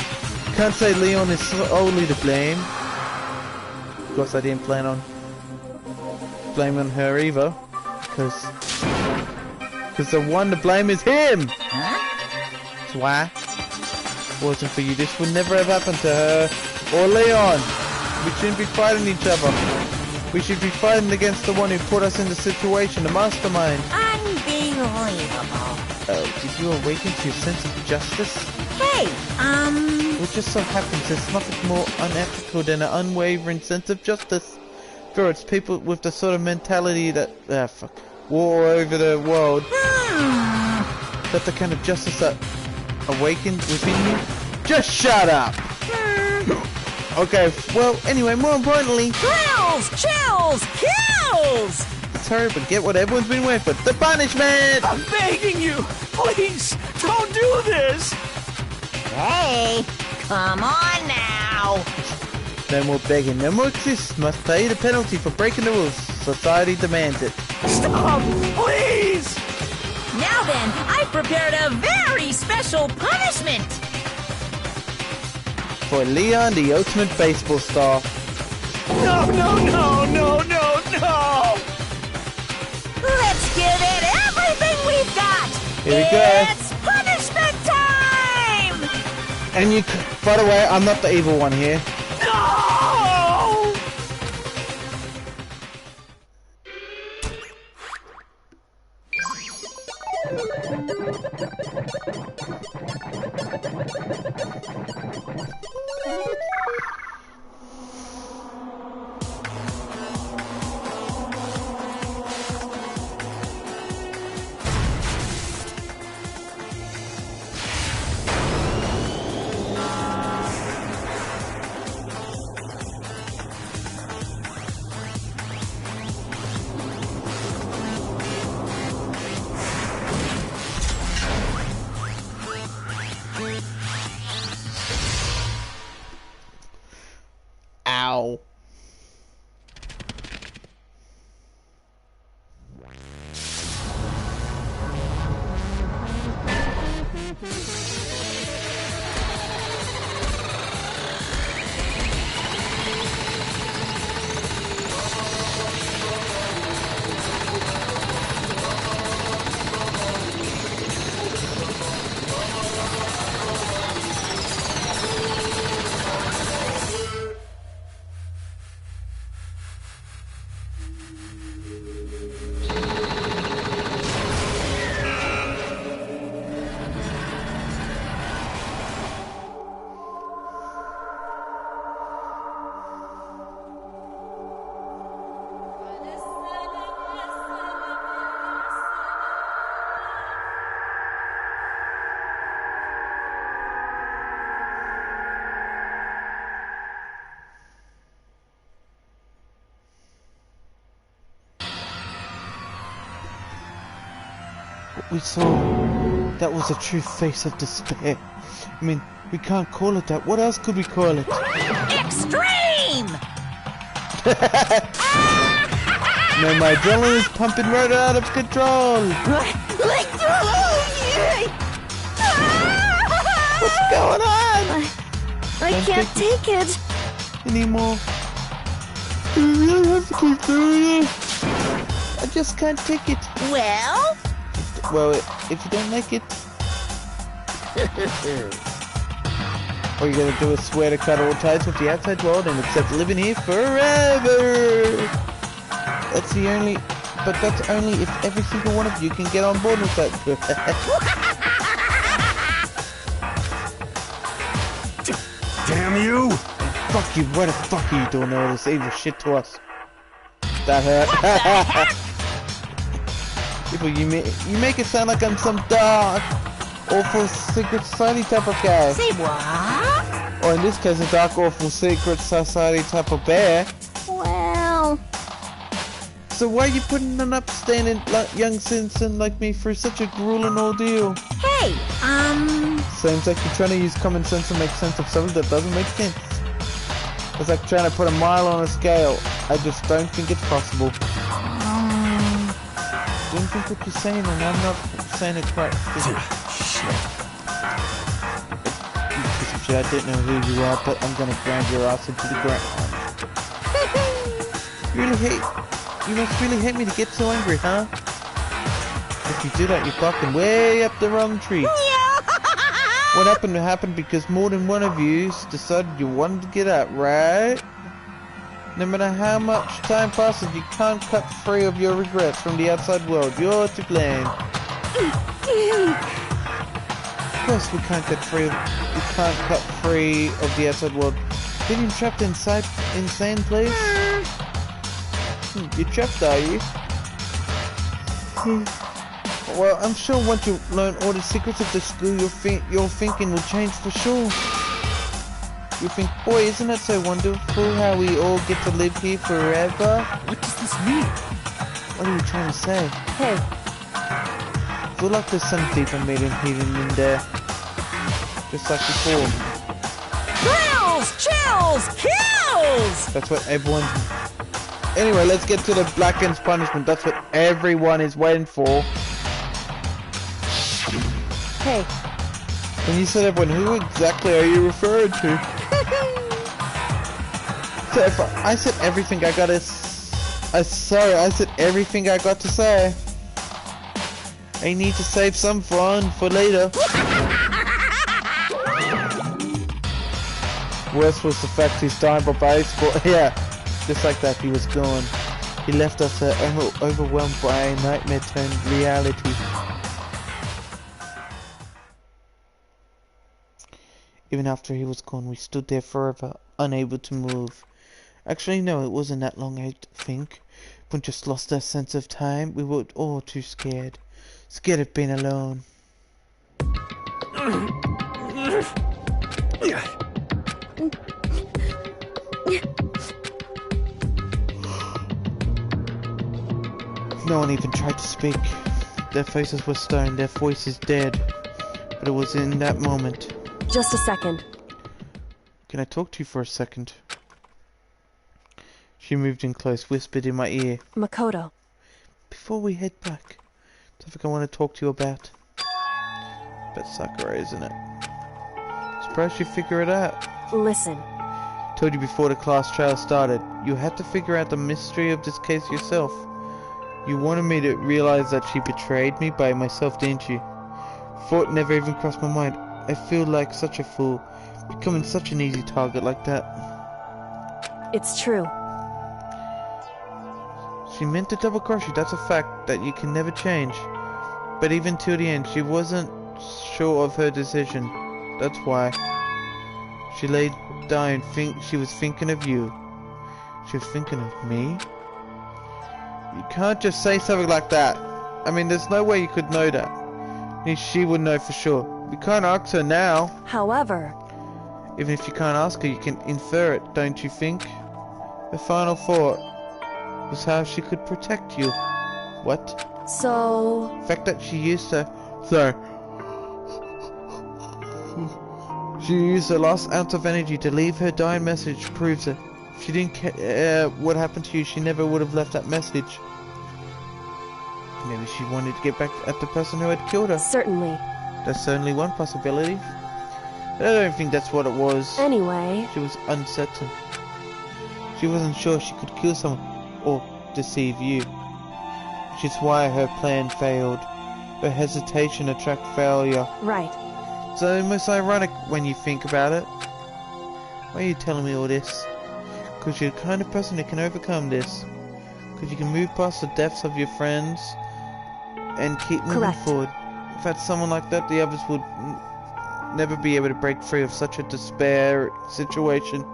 [SPEAKER 1] Can't say Leon is solely to blame. Of course I didn't plan on blaming her either. Because the one to blame is him! That's why. If it wasn't for you, this would never have happened to her or Leon. We shouldn't be fighting each other. We should be fighting against the one who put us in the situation, the mastermind.
[SPEAKER 3] Unbelievable.
[SPEAKER 1] Oh, did you awaken to your sense of justice?
[SPEAKER 3] Hey,
[SPEAKER 1] It just so happens there's nothing more unethical than an unwavering sense of justice. For it's people with the sort of mentality that war over the world. That the kind of justice that awakened within you. Just shut up. Okay, well, anyway, more importantly,
[SPEAKER 3] thrills, chills, kills.
[SPEAKER 1] Sorry, but get what everyone's been waiting for. The punishment!
[SPEAKER 12] I'm begging you! Please, don't do this!
[SPEAKER 3] Hey, come on now!
[SPEAKER 1] No more begging, no more excuses. Must pay the penalty for breaking the rules. Society demands it.
[SPEAKER 12] Stop! Please!
[SPEAKER 3] Now then, I've prepared a very special punishment!
[SPEAKER 1] For Leon, the ultimate baseball star.
[SPEAKER 12] No, no, no, no, no, no!
[SPEAKER 3] Let's give it everything we've got!
[SPEAKER 1] Here we go.
[SPEAKER 3] It's punishment time!
[SPEAKER 1] And you, by the way, I'm not the evil one here.
[SPEAKER 12] No!
[SPEAKER 1] What we saw, that was a true face of despair. I mean, we can't call it that. What else could we call it?
[SPEAKER 3] Extreme!
[SPEAKER 1] Man, my adrenaline is pumping right out of control. What's going on?
[SPEAKER 7] I can't take it
[SPEAKER 1] anymore. You really have to keep doing it. I just can't take it.
[SPEAKER 3] Well,
[SPEAKER 1] if you don't like it, all you gotta do is swear to cut all ties with the outside world and accept living here forever. That's only if every single one of you can get on board with that.
[SPEAKER 6] Damn you!
[SPEAKER 1] Fuck you! Why the fuck are you doing all this evil shit to us? That hurt. People, you make it sound like I'm some dark, awful secret society type of guy.
[SPEAKER 3] Say what?
[SPEAKER 1] Or in this case, a dark, awful secret society type of bear.
[SPEAKER 7] Well...
[SPEAKER 1] So why are you putting an upstanding young citizen like me through such a grueling ordeal?
[SPEAKER 3] Hey,
[SPEAKER 1] Seems like you're trying to use common sense to make sense of something that doesn't make sense. It's like trying to put a mile on a scale. I just don't think it's possible. Don't think what you're saying, and I'm not saying it correct. Shit. I don't know who you are, but I'm gonna grind your ass into the ground. You must really hate me to get so angry, huh? If you do that, you're barking way up the wrong tree. What happened because more than one of you decided you wanted to get out, right? No matter how much time passes, you can't cut free of your regrets from the outside world. You're to blame. Of course we can't cut free of the outside world. Getting trapped inside insane place? You're trapped, are you? Well, I'm sure once you learn all the secrets of the school, your thinking will change for sure. You think, boy, isn't it so wonderful how we all get to live here forever?
[SPEAKER 5] What does this mean?
[SPEAKER 1] What are you trying to say?
[SPEAKER 7] Hey.
[SPEAKER 1] I feel like there's some deeper meaning hidden in there. Just like before.
[SPEAKER 3] Thrills, chills, kills!
[SPEAKER 1] That's what everyone... Anyway, let's get to the Blacken's punishment. That's what everyone is waiting for.
[SPEAKER 7] Hey.
[SPEAKER 1] When you said everyone, who exactly are you referring to? So if I said everything I got to... I said everything I got to say. I need to save some fun for later. Worst was the fact he's dying by baseball. Yeah, just like that he was gone. He left us overwhelmed by a nightmare turned reality. Even after he was gone, we stood there forever, unable to move. Actually, no, it wasn't that long, I think. We just lost our sense of time. We were all too scared. Scared of being alone. No one even tried to speak. Their faces were stone, their voices dead. But it was in that moment.
[SPEAKER 7] Just a second.
[SPEAKER 1] Can I talk to you for a second? She moved in close, whispered in my ear.
[SPEAKER 7] Makoto.
[SPEAKER 1] Before we head back, something I want to talk to you about. Bet Sakura, isn't it? Surprised you figure it out.
[SPEAKER 7] Listen.
[SPEAKER 1] Told you before the class trial started. You had to figure out the mystery of this case yourself. You wanted me to realize that she betrayed me by myself, didn't you? Thought never even crossed my mind. I feel like such a fool, becoming such an easy target like that.
[SPEAKER 7] It's true.
[SPEAKER 1] She meant to double cross you, that's a fact that you can never change. But even till the end, she wasn't sure of her decision. That's why. She lay down, she was thinking of you. She was thinking of me? You can't just say something like that. I mean, there's no way you could know that. At least she would know for sure. We can't ask her now.
[SPEAKER 7] However...
[SPEAKER 1] Even if you can't ask her, you can infer it, don't you think? Her final thought was how she could protect you. What?
[SPEAKER 7] So...
[SPEAKER 1] The fact that she used her... So... She used her last ounce of energy to leave her dying message proves it. If she didn't care what happened to you, she never would have left that message. Maybe she wanted to get back at the person who had killed her.
[SPEAKER 7] Certainly.
[SPEAKER 1] That's certainly one possibility. But I don't think that's what it was.
[SPEAKER 7] Anyway...
[SPEAKER 1] She was uncertain. She wasn't sure she could kill someone or deceive you. Which is why her plan failed. Her hesitation attracted failure.
[SPEAKER 7] Right.
[SPEAKER 1] It's almost ironic when you think about it. Why are you telling me all this? Because you're the kind of person that can overcome this. Because you can move past the deaths of your friends and keep moving forward. If I had someone like that, the others would never be able to break free of such a despair situation.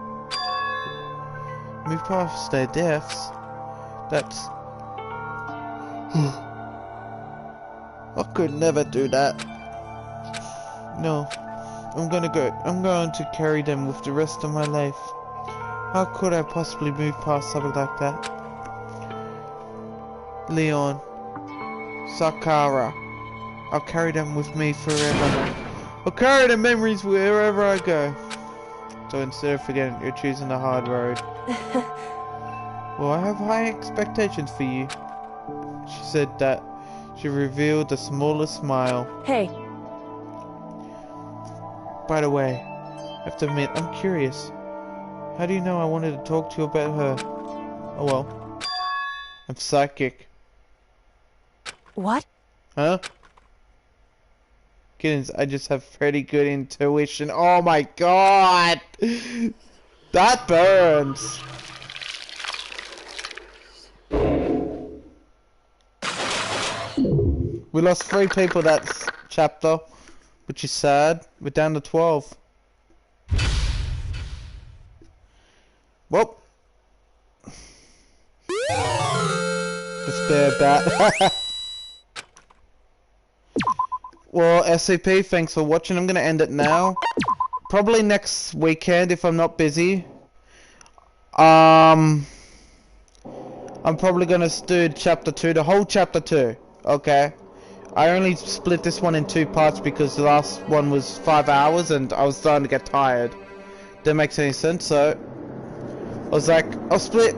[SPEAKER 1] Move past their deaths? That's... I could never do that. No. I'm going to carry them with the rest of my life. How could I possibly move past something like that? Leon. Sakara. I'll carry them with me forever. I'll carry the memories wherever I go. So instead of forgetting, you're choosing the hard road. Well, I have high expectations for you. She said that. She revealed the smallest smile.
[SPEAKER 7] Hey.
[SPEAKER 1] By the way, I have to admit, I'm curious. How do you know I wanted to talk to you about her? Oh well. I'm psychic.
[SPEAKER 7] What?
[SPEAKER 1] Huh? Kittens, I just have pretty good intuition. Oh my god! That burns! We lost 3 people that chapter, which is sad. We're down to 12. Well. Despair bat. Well, SCP, thanks for watching. I'm gonna end it now. Probably next weekend if I'm not busy. I'm probably gonna do chapter 2, the whole chapter 2. Okay. I only split this one in 2 parts because the last one was 5 hours and I was starting to get tired. Didn't make any sense, so I was like, I'll split.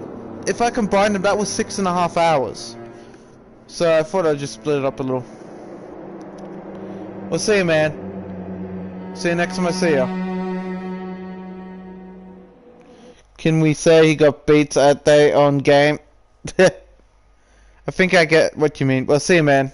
[SPEAKER 1] If I combine them, that was 6.5 hours. So I thought I'd just split it up a little. We'll see you, man. See you next time I see ya. Can we say he got beats at day on game? I think I get what you mean. Well, see you, man.